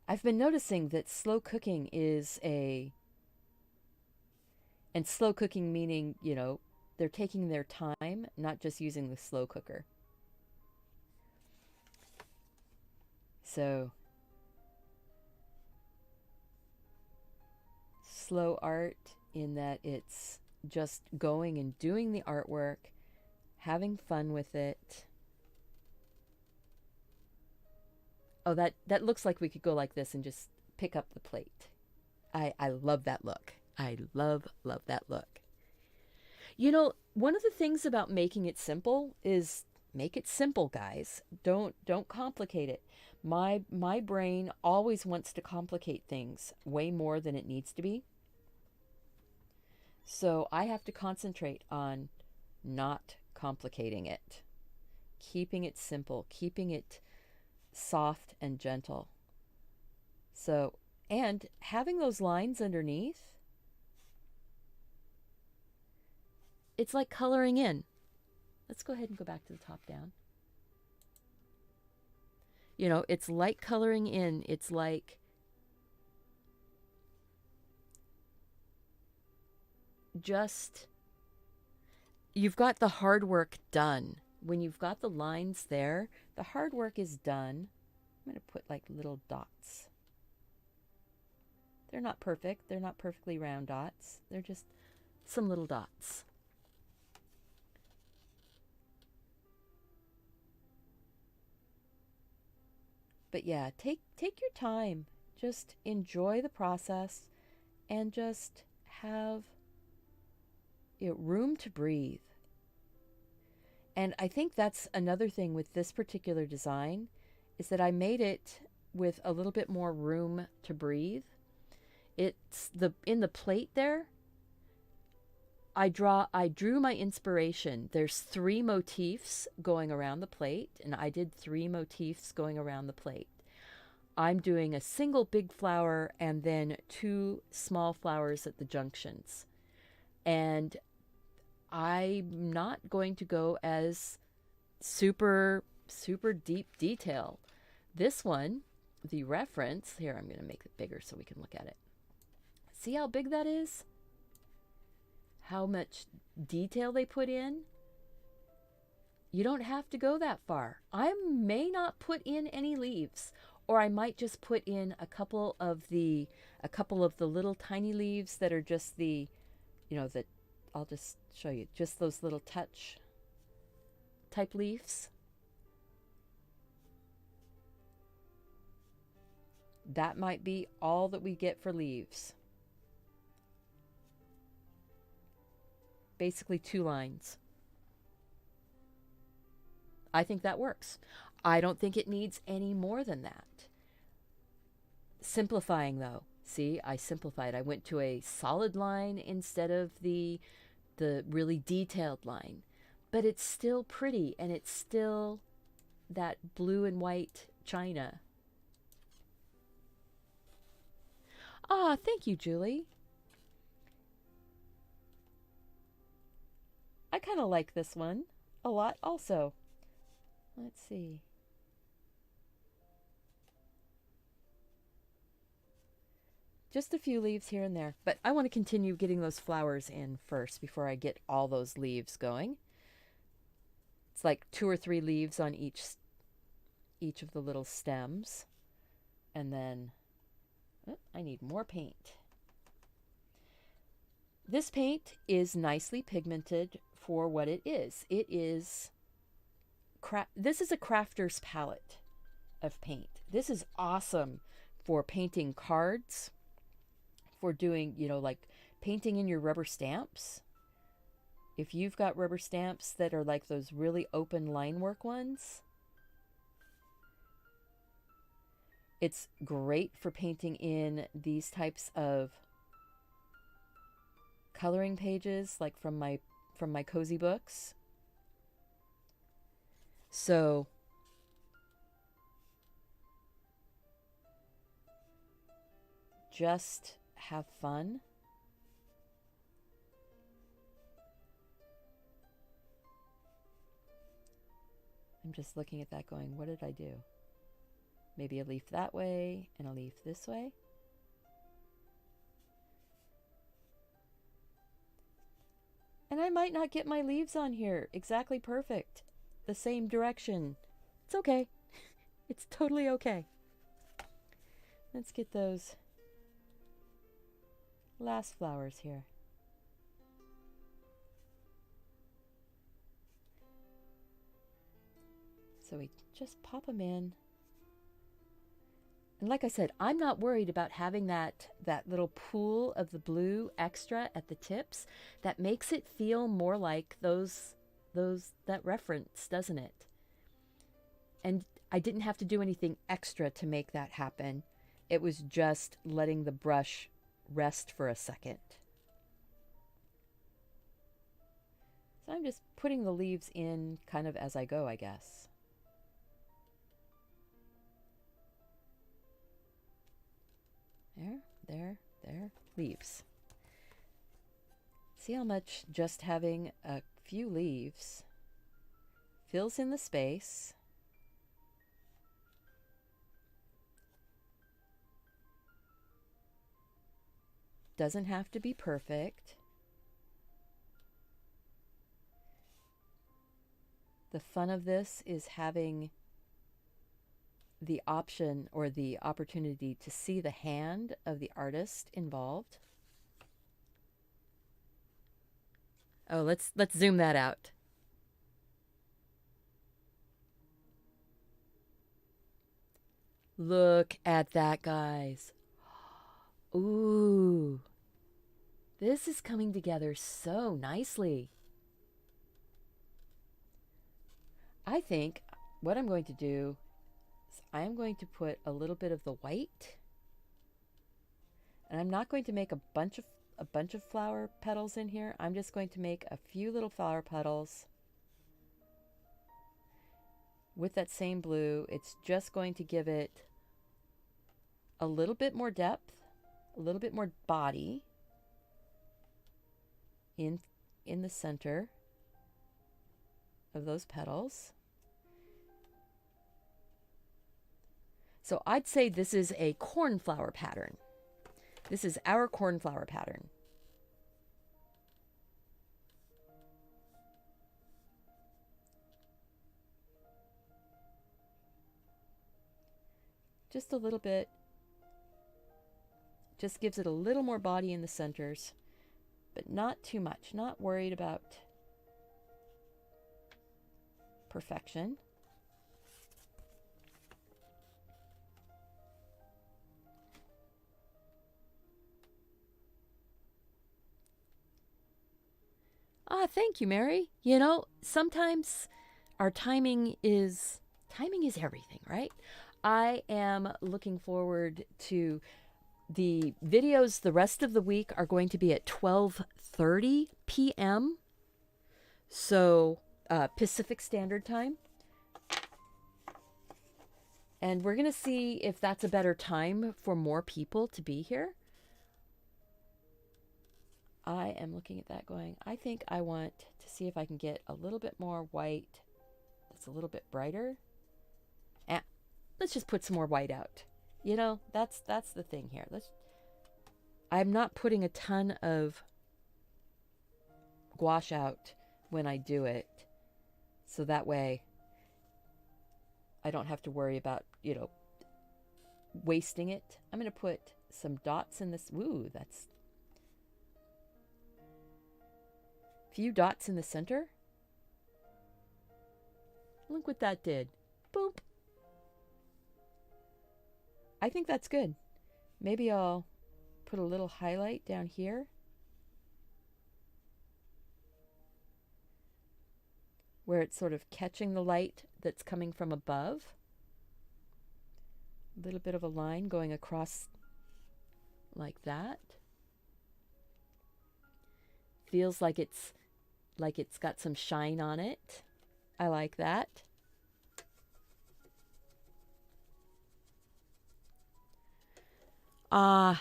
S1: I've been noticing that slow cooking and slow cooking meaning, they're taking their time, not just using the slow cooker. So, slow art in that it's just going and doing the artwork, having fun with it. Oh, that looks like we could go like this and just pick up the plate. I love that look. I love that look. One of the things about making it simple is make it simple, guys. Don't complicate it. My brain always wants to complicate things way more than it needs to be. So I have to concentrate on not complicating it. Keeping it simple, keeping it soft and gentle. So, and having those lines underneath, it's like coloring in. Let's go ahead and go back to the top down. It's like coloring in. It's like just, you've got the hard work done. When you've got the lines there, the hard work is done. I'm going to put like little dots. They're not perfect. They're not perfectly round dots. They're just some little dots. But yeah, take your time. Just enjoy the process and just have room to breathe. And I think that's another thing with this particular design is that I made it with a little bit more room to breathe. It's in the plate there. I drew my inspiration. There's 3 motifs going around the plate, and I did 3 motifs going around the plate. I'm doing a single big flower and then 2 small flowers at the junctions. And I'm not going to go as super deep detail. This one, the reference, here I'm going to make it bigger so we can look at it. See how big that is? How much detail they put in? You don't have to go that far. I may not put in any leaves, or I might just put in a couple of the little tiny leaves that are just that I'll just show you, just those little touch type leaves. That might be all that we get for leaves. Basically 2 lines. I think that works. I don't think it needs any more than that. Simplifying though. See, I simplified. I went to a solid line instead of the really detailed line. But it's still pretty, and it's still that blue and white china. Ah, thank you, Julie. I kind of like this one a lot also. Let's see. Just a few leaves here and there. But I want to continue getting those flowers in first before I get all those leaves going. It's like 2 or 3 leaves on each of the little stems. And then I need more paint. This paint is nicely pigmented for what it is. It is this is a crafter's palette of paint. This is awesome for painting cards, for doing, like painting in your rubber stamps. If you've got rubber stamps that are like those really open line work ones, it's great for painting in these types of coloring pages, like from my cozy books. So just have fun. I'm just looking at that going, what did I do? Maybe a leaf that way and a leaf this way. And I might not get my leaves on here exactly perfect, the same direction. It's okay. It's totally okay. Let's get those last flowers here. So we just pop them in. And like I said, I'm not worried about having that little pool of the blue extra at the tips. That makes it feel more like that reference, doesn't it? And I didn't have to do anything extra to make that happen. It was just letting the brush rest for a second. So I'm just putting the leaves in kind of as I go, I guess. There, leaves. See how much just having a few leaves fills in the space. Doesn't have to be perfect. The fun of this is having the option or the opportunity to see the hand of the artist involved. Oh, let's zoom that out. Look at that, guys. Ooh. This is coming together so nicely. I think what I'm going to do, I'm going to put a little bit of the white, and I'm not going to make a bunch of flower petals in here. I'm just going to make a few little flower petals with that same blue. It's just going to give it a little bit more depth, a little bit more body in the center of those petals. So I'd say this is a cornflower pattern. This is our cornflower pattern. Just a little bit. Just gives it a little more body in the centers, but not too much. Not worried about perfection. Ah, thank you, Mary. You know, sometimes our timing is everything, right? I am looking forward to the videos. The rest of the week are going to be at 12:30 p.m. So Pacific Standard Time. And we're going to see if that's a better time for more people to be here. I am looking at that going, I think I want to see if I can get a little bit more white that's a little bit brighter. Let's just put some more white out. You know, that's the thing here. I'm not putting a ton of gouache out when I do it. So that way I don't have to worry about, wasting it. I'm going to put some dots in this. Ooh, that's a few dots in the center. Look what that did. Boop. I think that's good. Maybe I'll put a little highlight down here. Where it's sort of catching the light that's coming from above. A little bit of a line going across like that. Feels like it's got some shine on it. I like that. Oh,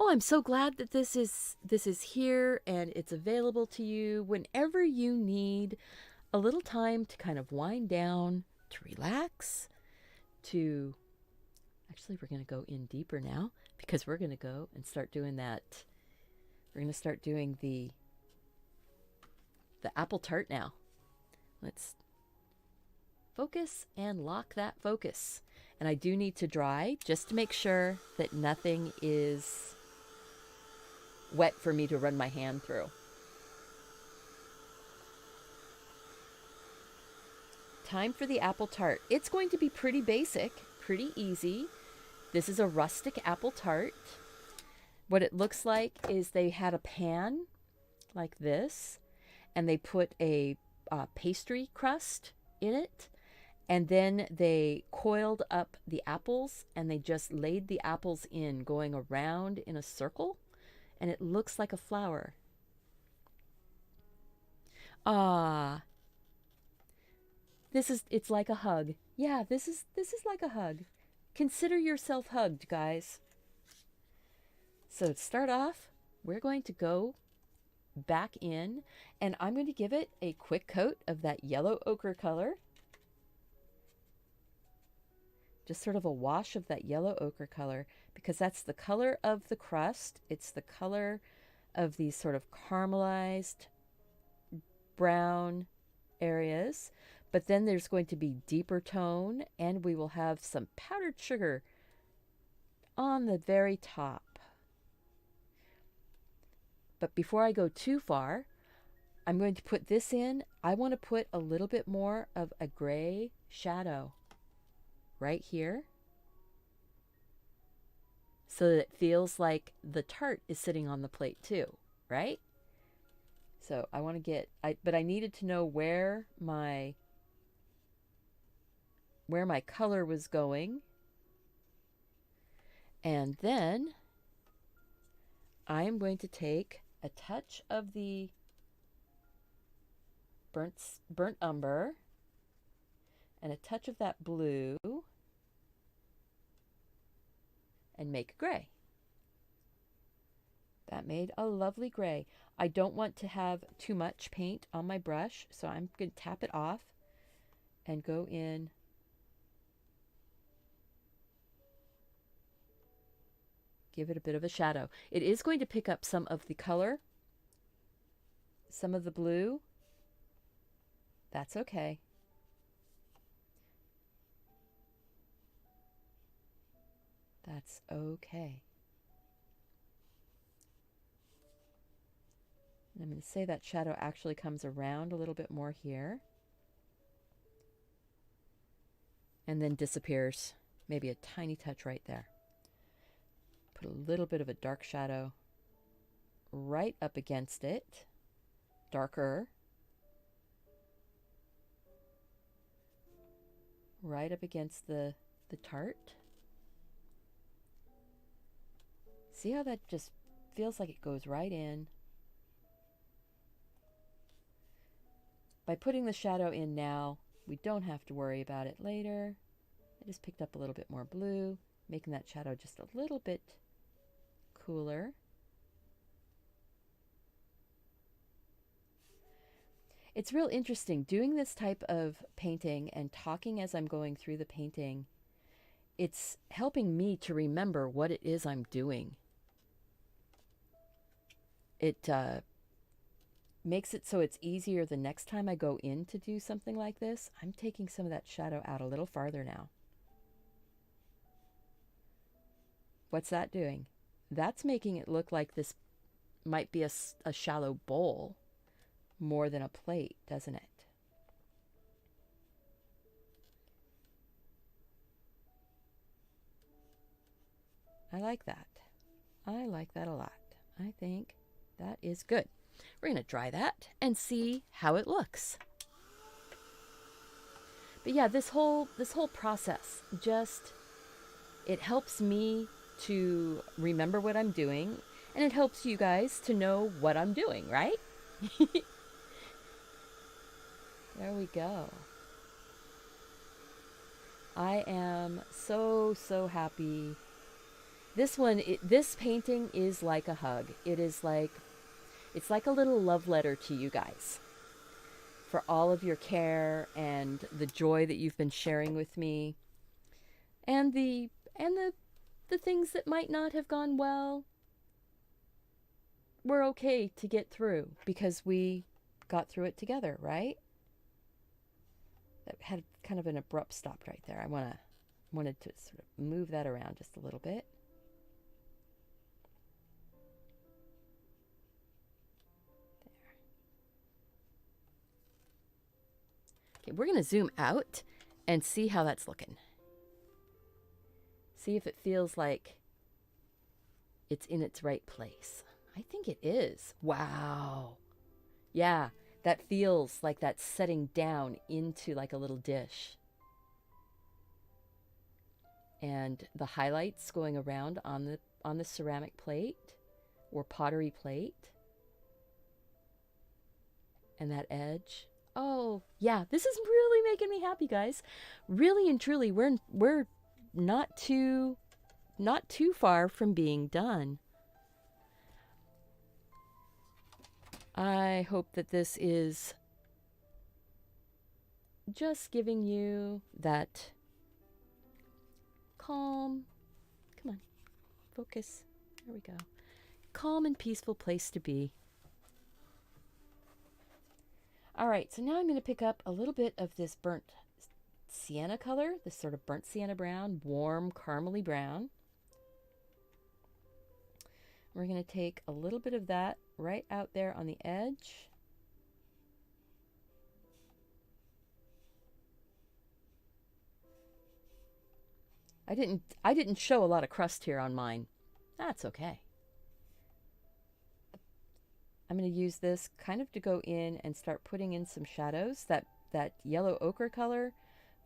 S1: I'm so glad that this is here and it's available to you whenever you need a little time to kind of wind down, to relax, to actually we're going to go in deeper now because we're going to go and start doing that. We're going to start doing the apple tart now. Let's focus and lock that focus. And I do need to dry just to make sure that nothing is wet for me to run my hand through. Time for the apple tart. It's going to be pretty basic, pretty easy. This is a rustic apple tart. What it looks like is they had a pan like this, and they put a pastry crust in it, and then they coiled up the apples, and they just laid the apples in, going around in a circle, and it looks like a flower. It's like a hug. Yeah, this is like a hug. Consider yourself hugged, guys. So to start off, we're going to go back in, and I'm going to give it a quick coat of that yellow ochre color. Just sort of a wash of that yellow ochre color, because that's the color of the crust. It's the color of these sort of caramelized brown areas. But then there's going to be deeper tone, and we will have some powdered sugar on the very top. But before I go too far, I'm going to put this in. I want to put a little bit more of a gray shadow right here, so that it feels like the tart is sitting on the plate too, right? So I want to get, but I needed to know where my color was going. And then I am going to take a touch of the burnt umber and a touch of that blue and make gray. That made a lovely gray. I don't want to have too much paint on my brush, so I'm going to tap it off and go in give it a bit of a shadow. It is going to pick up some of the color, some of the blue. That's okay. That's okay. And I'm going to say that shadow actually comes around a little bit more here and then disappears. Maybe a tiny touch right there. Put a little bit of a dark shadow right up against it, darker, right up against the tart. See how that just feels like it goes right in? By putting the shadow in now, we don't have to worry about it later. I just picked up a little bit more blue, making that shadow just a little bit cooler. It's real interesting doing this type of painting and talking as I'm going through the painting. It's helping me to remember what it is I'm doing. It makes it so it's easier the next time I go in to do something like this. I'm taking some of that shadow out a little farther now. What's that doing? That's making it look like this might be a shallow bowl more than a plate, doesn't it? I like that. I like that a lot. I think that is good. We're going to dry that and see how it looks. But yeah, this whole process just, it helps me to remember what I'm doing, and it helps you guys to know what I'm doing, right? There we go. I am so, so happy. This painting is like a hug. It's like a little love letter to you guys for all of your care and the joy that you've been sharing with me, and the things that might not have gone well. We're okay to get through because we got through it together, right? That had kind of an abrupt stop right there. I wanted to sort of move that around just a little bit. Okay, we're going to zoom out and see how that's looking. See if it feels like it's in its right place. I think it is. Wow. Yeah, that feels like that's setting down into like a little dish. And the highlights going around on the ceramic plate or pottery plate. And that edge. Oh, yeah, this is really making me happy, guys. Really and truly, we're not too far from being done. I hope that this is just giving you that calm, come on, focus, there we go, calm and peaceful place to be. All right, so now I'm going to pick up a little bit of this burnt sienna color, this sort of burnt sienna brown, warm, caramely brown. We're going to take a little bit of that right out there on the edge. I didn't show a lot of crust here on mine. That's okay. I'm going to use this kind of to go in and start putting in some shadows. That yellow ochre color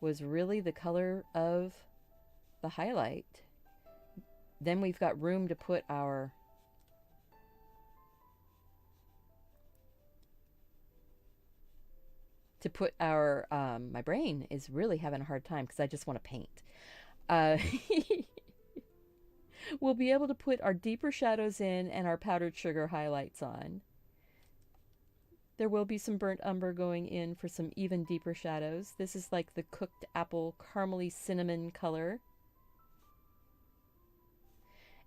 S1: was really the color of the highlight. Then we've got room to put our my brain is really having a hard time because I just want to paint. We'll be able to put our deeper shadows in and our powdered sugar highlights on. There will be some burnt umber going in for some even deeper shadows. This is like the cooked apple caramely cinnamon color.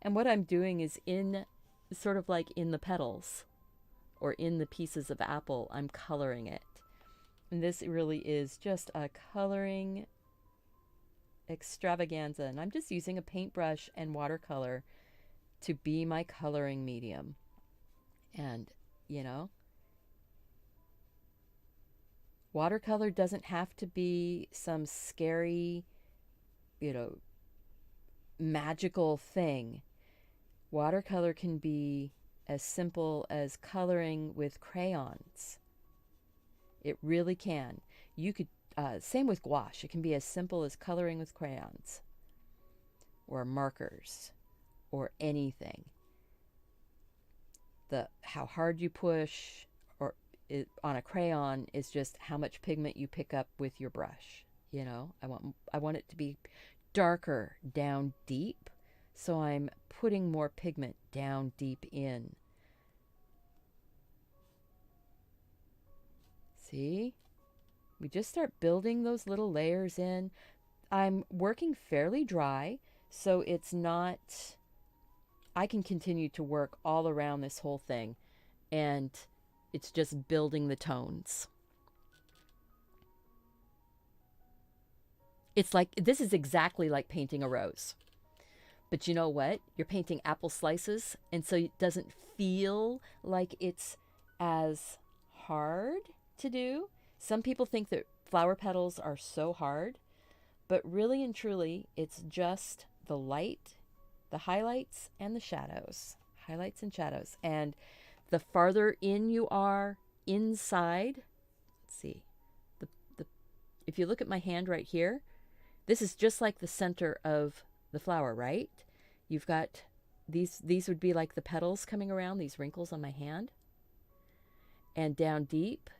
S1: And what I'm doing is sort of like in the petals or in the pieces of apple, I'm coloring it. And this really is just a coloring extravaganza. And I'm just using a paintbrush and watercolor to be my coloring medium. And, you know, watercolor doesn't have to be some scary, you know, magical thing. Watercolor can be as simple as coloring with crayons. It really can. You could, same with gouache. It can be as simple as coloring with crayons or markers or anything. How hard you push on a crayon is just how much pigment you pick up with your brush. You know, I want it to be darker down deep, so I'm putting more pigment down deep in. See? We just start building those little layers in. I'm working fairly dry, so it's not, I can continue to work all around this whole thing. and it's just building the tones. It's like, this is exactly like painting a rose. But you know what? You're painting apple slices, and so it doesn't feel like it's as hard to do. Some people think that flower petals are so hard, but really and truly, it's just the light, the highlights, and the shadows. Highlights and shadows. And the farther in you are inside, let's see, the, the if you look at my hand right here, this is just like the center of the flower, right? You've got these would be like the petals coming around, these wrinkles on my hand. And down deep,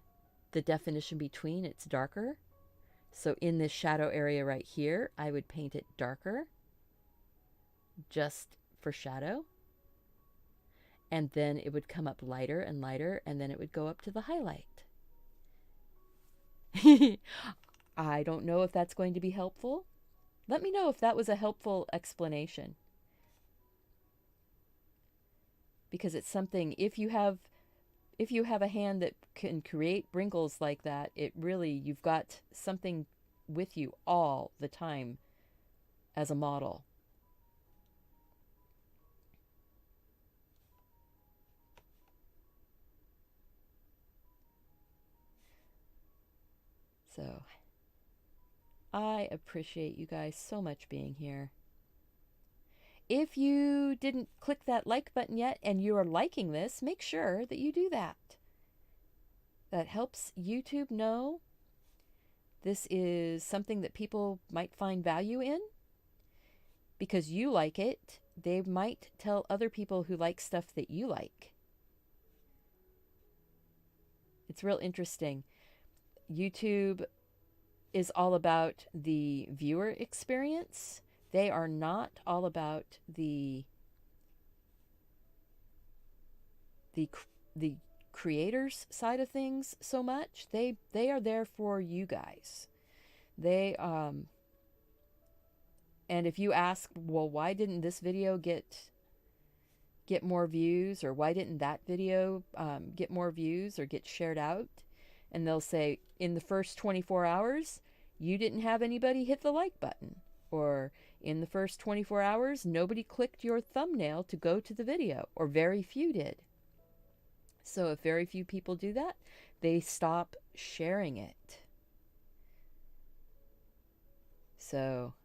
S1: the definition between, it's darker. So in this shadow area right here, I would paint it darker, just for shadow. And then it would come up lighter and lighter, and then it would go up to the highlight. I don't know if that's going to be helpful. Let me know if that was a helpful explanation. Because it's something, if you have a hand that can create wrinkles like that, it really, you've got something with you all the time as a model. So I appreciate you guys so much being here. If you didn't click that like button yet and you are liking this, make sure that you do that. That helps YouTube know this is something that people might find value in. Because you like it, they might tell other people who like stuff that you like. It's real interesting. YouTube is all about the viewer experience. They are not all about the creators side of things so much. They are there for you guys. They and if you ask, well, why didn't this video get more views, or why didn't that video get more views or get shared out? And they'll say, in the first 24 hours, you didn't have anybody hit the like button. Or in the first 24 hours, nobody clicked your thumbnail to go to the video, or very few did. So if very few people do that, they stop sharing it. So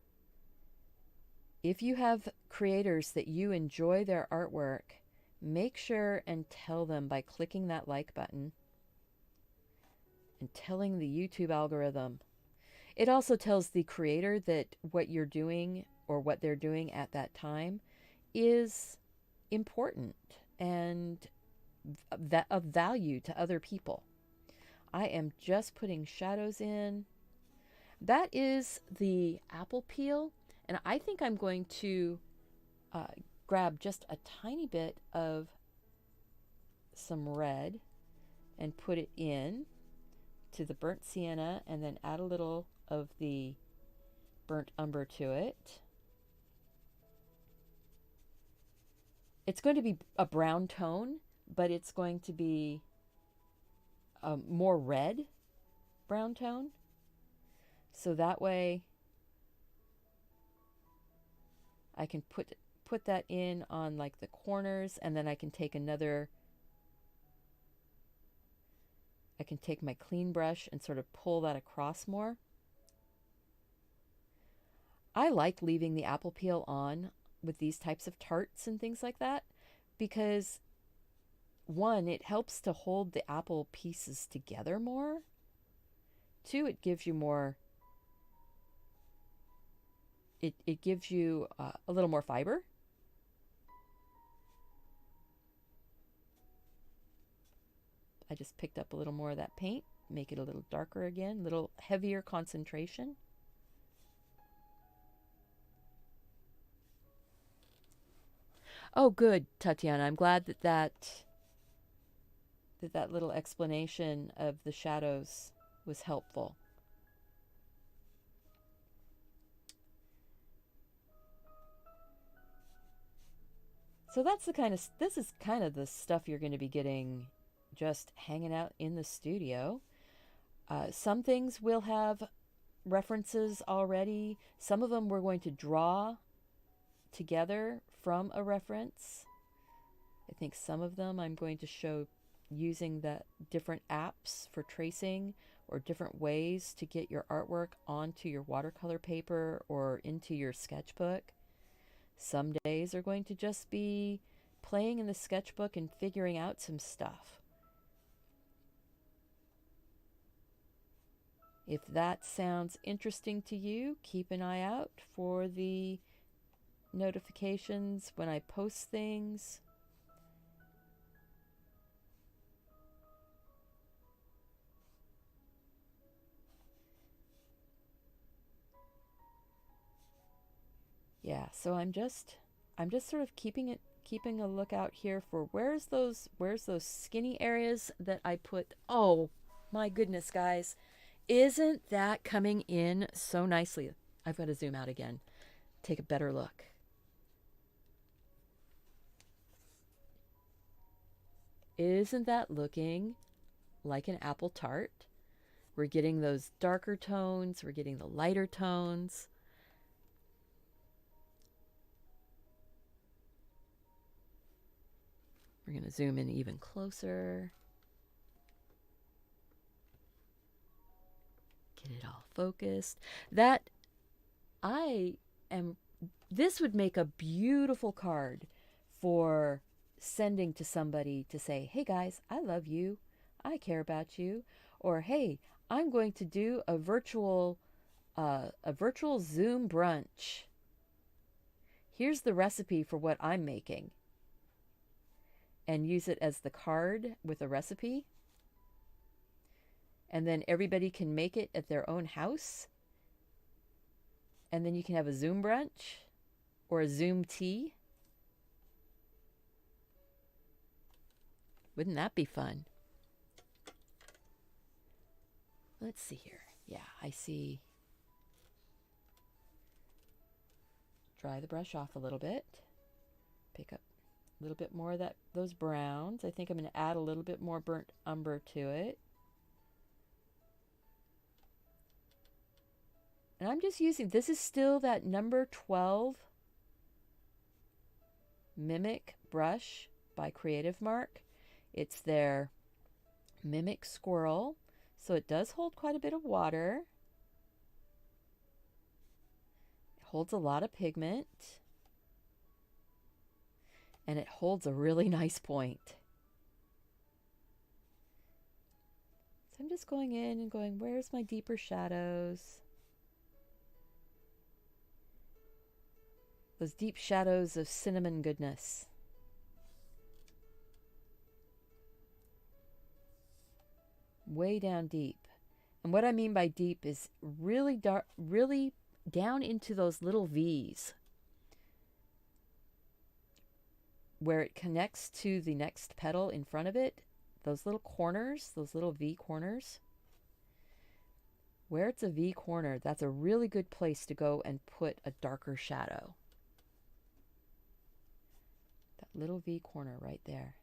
S1: if you have creators that you enjoy their artwork, make sure and tell them by clicking that like button and telling the YouTube algorithm. It also tells the creator that what you're doing or what they're doing at that time is important and that of value to other people. I am just putting shadows in. That is the apple peel, and I think I'm going to grab just a tiny bit of some red and put it in to the burnt sienna, and then add a little of the burnt umber to it. It's going to be a brown tone, but it's going to be a more red brown tone. So that way I can put that in on like the corners, and then I can take my clean brush and sort of pull that across more. I like leaving the apple peel on with these types of tarts and things like that, because one, it helps to hold the apple pieces together more. Two, it gives you more, it gives you a little more fiber. I just picked up a little more of that paint, make it a little darker again, a little heavier concentration. Oh, good, Tatiana. I'm glad that little explanation of the shadows was helpful. So that's this is kind of the stuff you're going to be getting just hanging out in the studio. Some things will have references already. Some of them we're going to draw together from a reference. I think some of them I'm going to show using the different apps for tracing or different ways to get your artwork onto your watercolor paper or into your sketchbook. Some days are going to just be playing in the sketchbook and figuring out some stuff. If that sounds interesting to you, keep an eye out for the notifications when I post things. Yeah, so I'm just sort of keeping a lookout here for where's those skinny areas that I put. Oh my goodness, guys. Isn't that coming in so nicely? I've got to zoom out again. Take a better look. Isn't that looking like an apple tart? We're getting those darker tones. We're getting the lighter tones. We're going to zoom in even closer. Get it all focused. This would make a beautiful card for sending to somebody to say, hey guys, I love you. I care about you. Or, hey, I'm going to do a virtual Zoom brunch. Here's the recipe for what I'm making. And use it as the card with a recipe. And then everybody can make it at their own house. And then you can have a Zoom brunch or a Zoom tea. Wouldn't that be fun? Let's see here. Yeah, I see. Dry the brush off a little bit. Pick up a little bit more of those browns. I think I'm going to add a little bit more burnt umber to it. And I'm just using, this is still that number 12 Mimic brush by Creative Mark. It's their Mimic Squirrel. So it does hold quite a bit of water. It holds a lot of pigment. And it holds a really nice point. So I'm just going in and going, where's my deeper shadows? Those deep shadows of cinnamon goodness. Way down deep. And what I mean by deep is really dark, really down into those little V's. Where it connects to the next petal in front of it. Those little corners, those little V corners. Where it's a V corner, that's a really good place to go and put a darker shadow. Little V corner right there.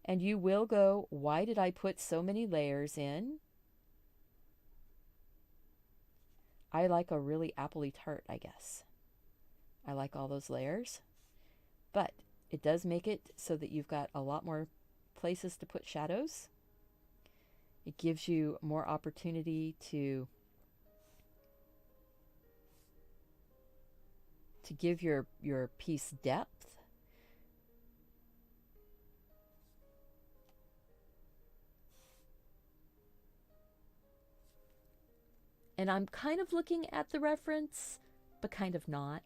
S1: And you will go, why did I put so many layers in? I like a really appley tart, I guess. I like all those layers. But it does make it so that you've got a lot more places to put shadows. It gives you more opportunity to give your piece depth. And I'm kind of looking at the reference, but kind of not.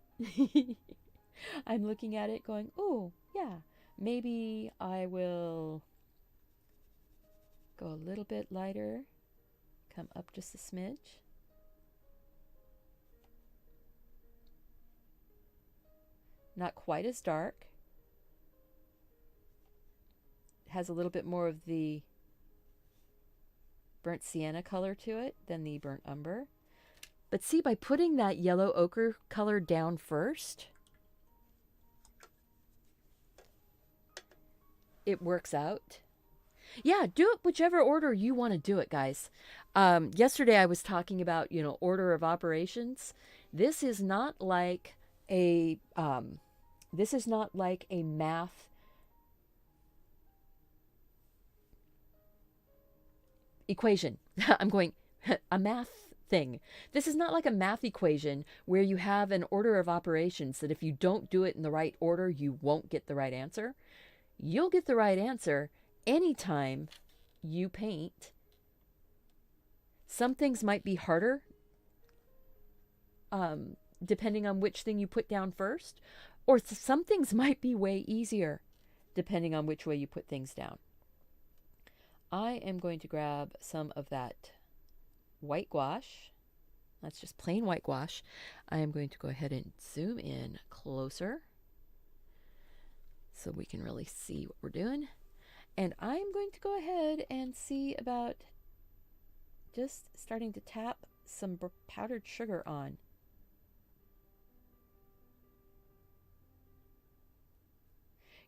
S1: I'm looking at it going, oh, yeah, maybe I will go a little bit lighter, come up just a smidge. Not quite as dark. It has a little bit more of the burnt sienna color to it than the burnt umber. But see, by putting that yellow ochre color down first, it works out. Yeah, do it whichever order you want to do it, guys. Yesterday I was talking about, order of operations. This is not like a this is not like a math equation. I'm going a math thing. This is not like a math equation where you have an order of operations that if you don't do it in the right order, you won't get the right answer. You'll get the right answer anytime you paint. Some things might be harder, depending on which thing you put down first, or some things might be way easier, depending on which way you put things down. I am going to grab some of that white gouache. That's just plain white gouache. I am going to go ahead and zoom in closer so we can really see what we're doing. And I'm going to go ahead and see about just starting to tap some powdered sugar on.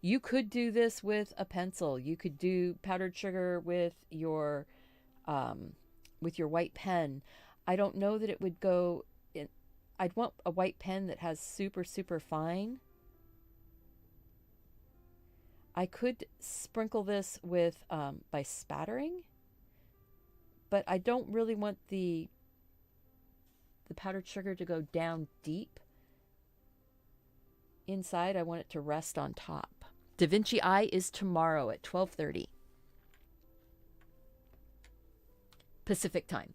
S1: You could do this with a pencil. You could do powdered sugar with your white pen. I don't know that it would go in. I'd want a white pen that has super, super fine. I could sprinkle this with by spattering, but I don't really want the powdered sugar to go down deep inside. I want it to rest on top. Da Vinci Eye is tomorrow at 12:30 Pacific time.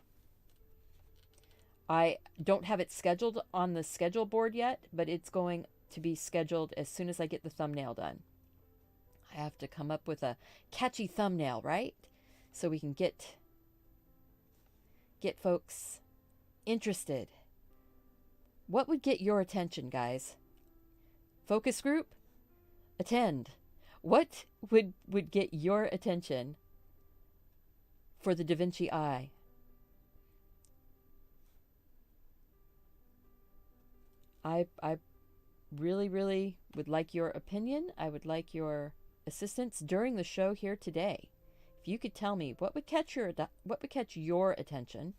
S1: I don't have it scheduled on the schedule board yet, but it's going to be scheduled as soon as I get the thumbnail done. I have to come up with a catchy thumbnail, right? So we can get folks interested. What would get your attention, guys? Focus group? Attend. What would get your attention for the Da Vinci Eye? I really, really would like your opinion. I would like your assistance during the show here today. If you could tell me what would catch your attention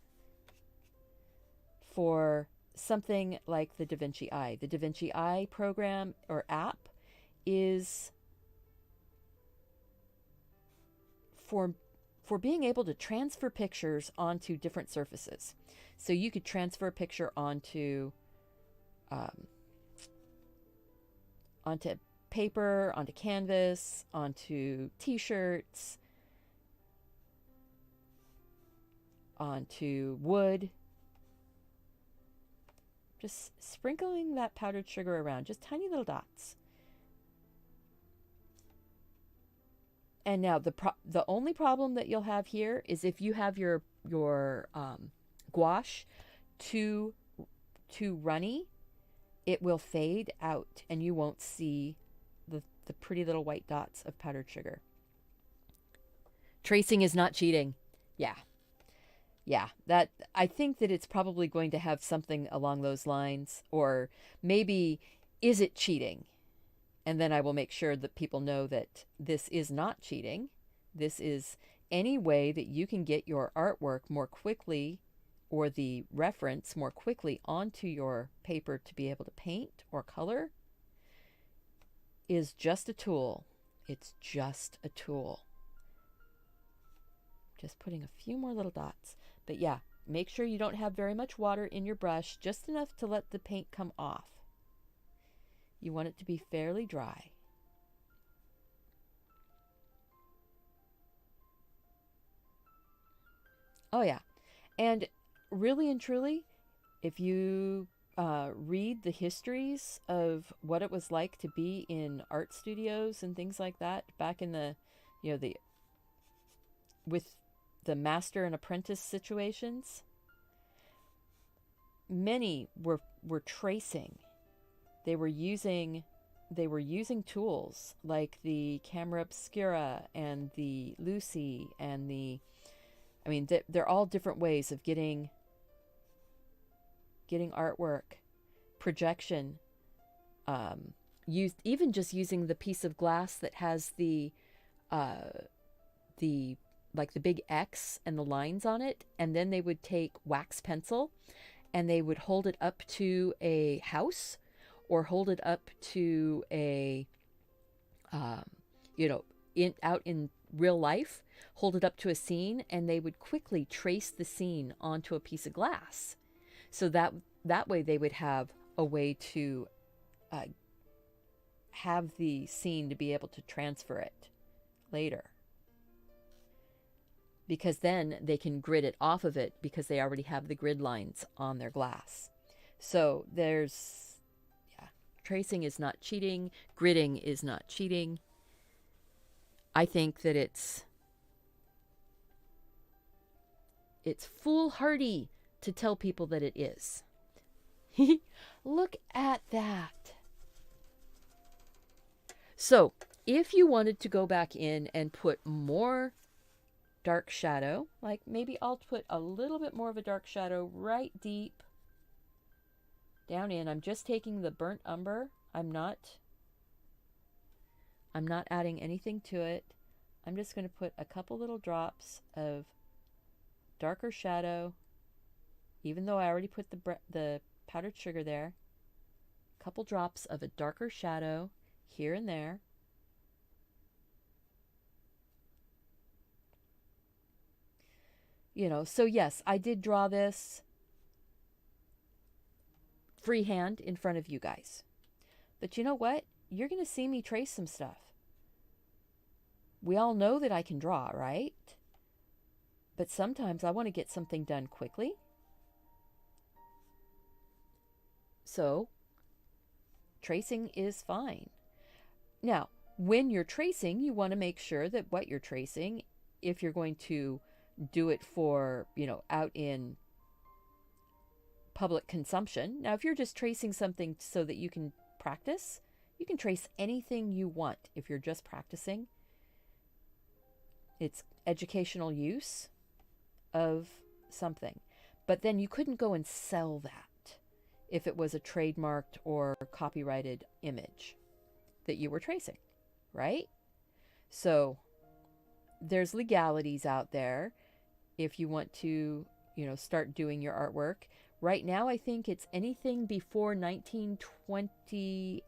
S1: for something like the Da Vinci Eye. The Da Vinci Eye program or app is for being able to transfer pictures onto different surfaces. So you could transfer a picture onto paper, onto canvas, onto t-shirts, onto wood. Just sprinkling that powdered sugar around, just tiny little dots. And now the only problem that you'll have here is if you have your gouache too runny, it will fade out and you won't see the pretty little white dots of powdered sugar. Tracing is not cheating. Yeah, that I think that it's probably going to have something along those lines, or maybe is it cheating? And then I will make sure that people know that this is not cheating. This is any way that you can get your artwork more quickly or the reference more quickly onto your paper to be able to paint or color is just a tool. It's just a tool. Just putting a few more little dots. But yeah, make sure you don't have very much water in your brush, just enough to let the paint come off. You want it to be fairly dry. Oh yeah, and really and truly, if you read the histories of what it was like to be in art studios and things like that back in the, with the master and apprentice situations, many were tracing. They were using tools like the camera obscura and the Lucy and they're all different ways of getting artwork, projection, even just using the piece of glass that has the the like the big X and the lines on it, and then they would take wax pencil and they would hold it up to a house or hold it up to a um, out in real life, hold it up to a scene, and they would quickly trace the scene onto a piece of glass. So that way they would have a way to uh, have the scene to be able to transfer it later. Because then they can grid it off of it because they already have the grid lines on their glass. So tracing is not cheating. Gridding is not cheating. I think that it's foolhardy to tell people that it is. Look at that. So if you wanted to go back in and put more dark shadow, like maybe I'll put a little bit more of a dark shadow right deep down in. I'm just taking the burnt umber. I'm not adding anything to it. I'm just going to put a couple little drops of darker shadow, even though I already put the powdered sugar there. A couple drops of a darker shadow here and there. So yes, I did draw this freehand in front of you guys. But you know what? You're going to see me trace some stuff. We all know that I can draw, right? But sometimes I want to get something done quickly. So tracing is fine. Now, when you're tracing, you want to make sure that what you're tracing, if you're going to do it for, out in public consumption. Now, if you're just tracing something so that you can practice, you can trace anything you want if you're just practicing. It's educational use of something. But then you couldn't go and sell that if it was a trademarked or copyrighted image that you were tracing, right? So there's legalities out there if you want to, start doing your artwork. Right now, I think it's anything before 1928,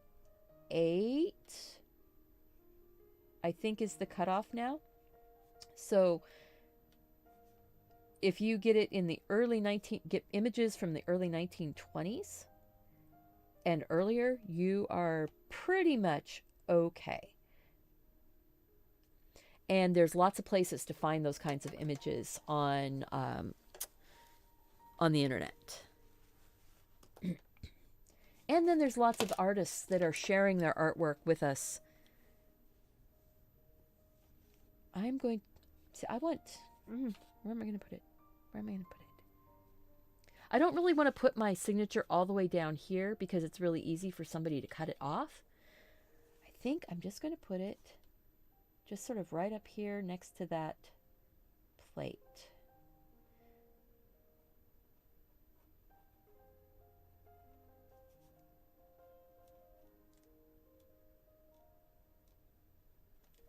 S1: I think is the cutoff now. So if you get it in the get images from the early 1920s and earlier, you are pretty much okay. And there's lots of places to find those kinds of images on the internet. And then there's lots of artists that are sharing their artwork with us. I'm going to, where am I going to put it? Where am I going to put it? I don't really want to put my signature all the way down here because it's really easy for somebody to cut it off. I think I'm just going to put it just sort of right up here next to that plate.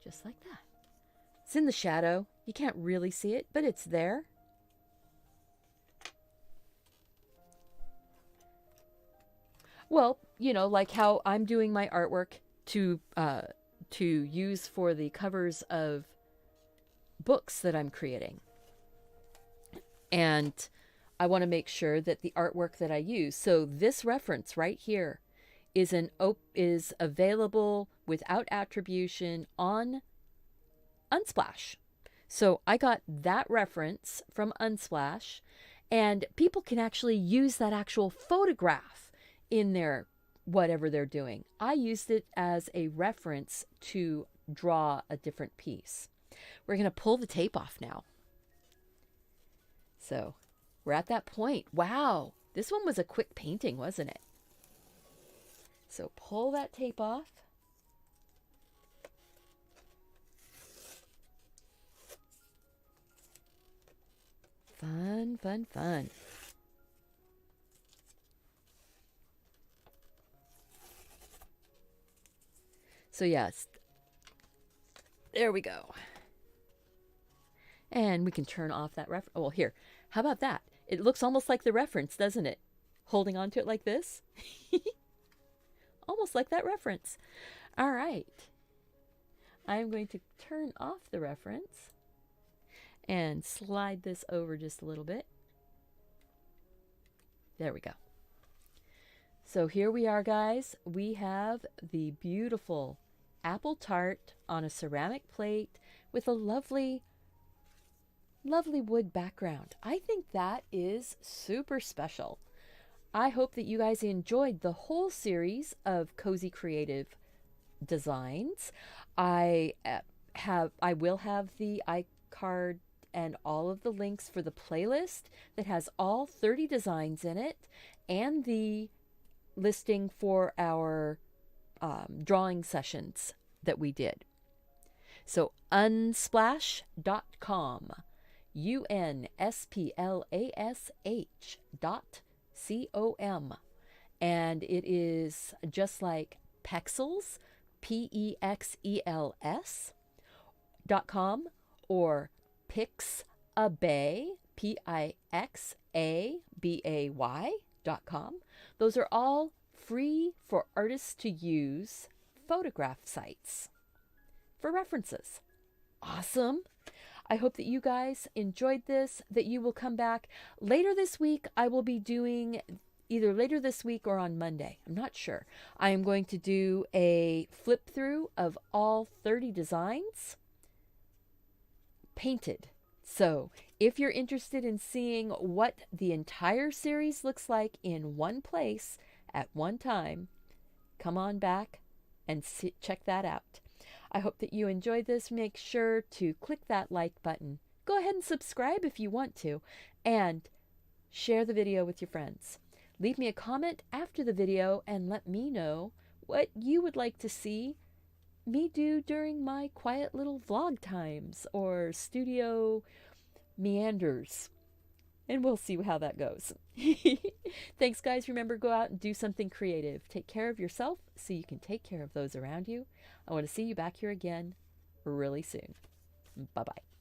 S1: Just like that. It's in the shadow. You can't really see it, but it's there. Well, like how I'm doing my artwork to use for the covers of books that I'm creating. And I want to make sure that the artwork that I use, so this reference right here is available without attribution on Unsplash. So I got that reference from Unsplash, and people can actually use that actual photograph in their whatever they're doing. I used it as a reference to draw a different piece. We're going to pull the tape off now. So we're at that point. Wow, this one was a quick painting, wasn't it? So pull that tape off. Fun, fun, fun. So yes, There we go. And we can turn off that reference. Well, here, how about that? It looks almost like the reference, doesn't it? Holding on to it like this. Almost like that reference. All right. I'm going to turn off the reference and slide this over just a little bit. There we go. So here we are, guys. We have the beautiful apple tart on a ceramic plate with a lovely wood background. I think that is super special. I hope that you guys enjoyed the whole series of Cozy Creative designs. I will have the iCard and all of the links for the playlist that has all 30 designs in it, and the listing for our drawing sessions that we did. So unsplash.com, unsplash.com, and it is just like Pexels, PEXELS.com, or Pixabay, PIXABAY.com. Those are all free for artists to use photograph sites for references. Awesome. I hope that you guys enjoyed this, that you will come back. Later this week, I will be doing, either later this week or on Monday, I'm not sure. I am going to do a flip through of all 30 designs painted. So if you're interested in seeing what the entire series looks like in one place at one time, come on back and check that out. I hope that you enjoyed this. Make sure to click that like button. Go ahead and subscribe if you want to, and share the video with your friends. Leave me a comment after the video and let me know what you would like to see me do during my quiet little vlog times or studio meanders. And we'll see how that goes. Thanks, guys. Remember, go out and do something creative. Take care of yourself so you can take care of those around you. I want to see you back here again really soon. Bye-bye.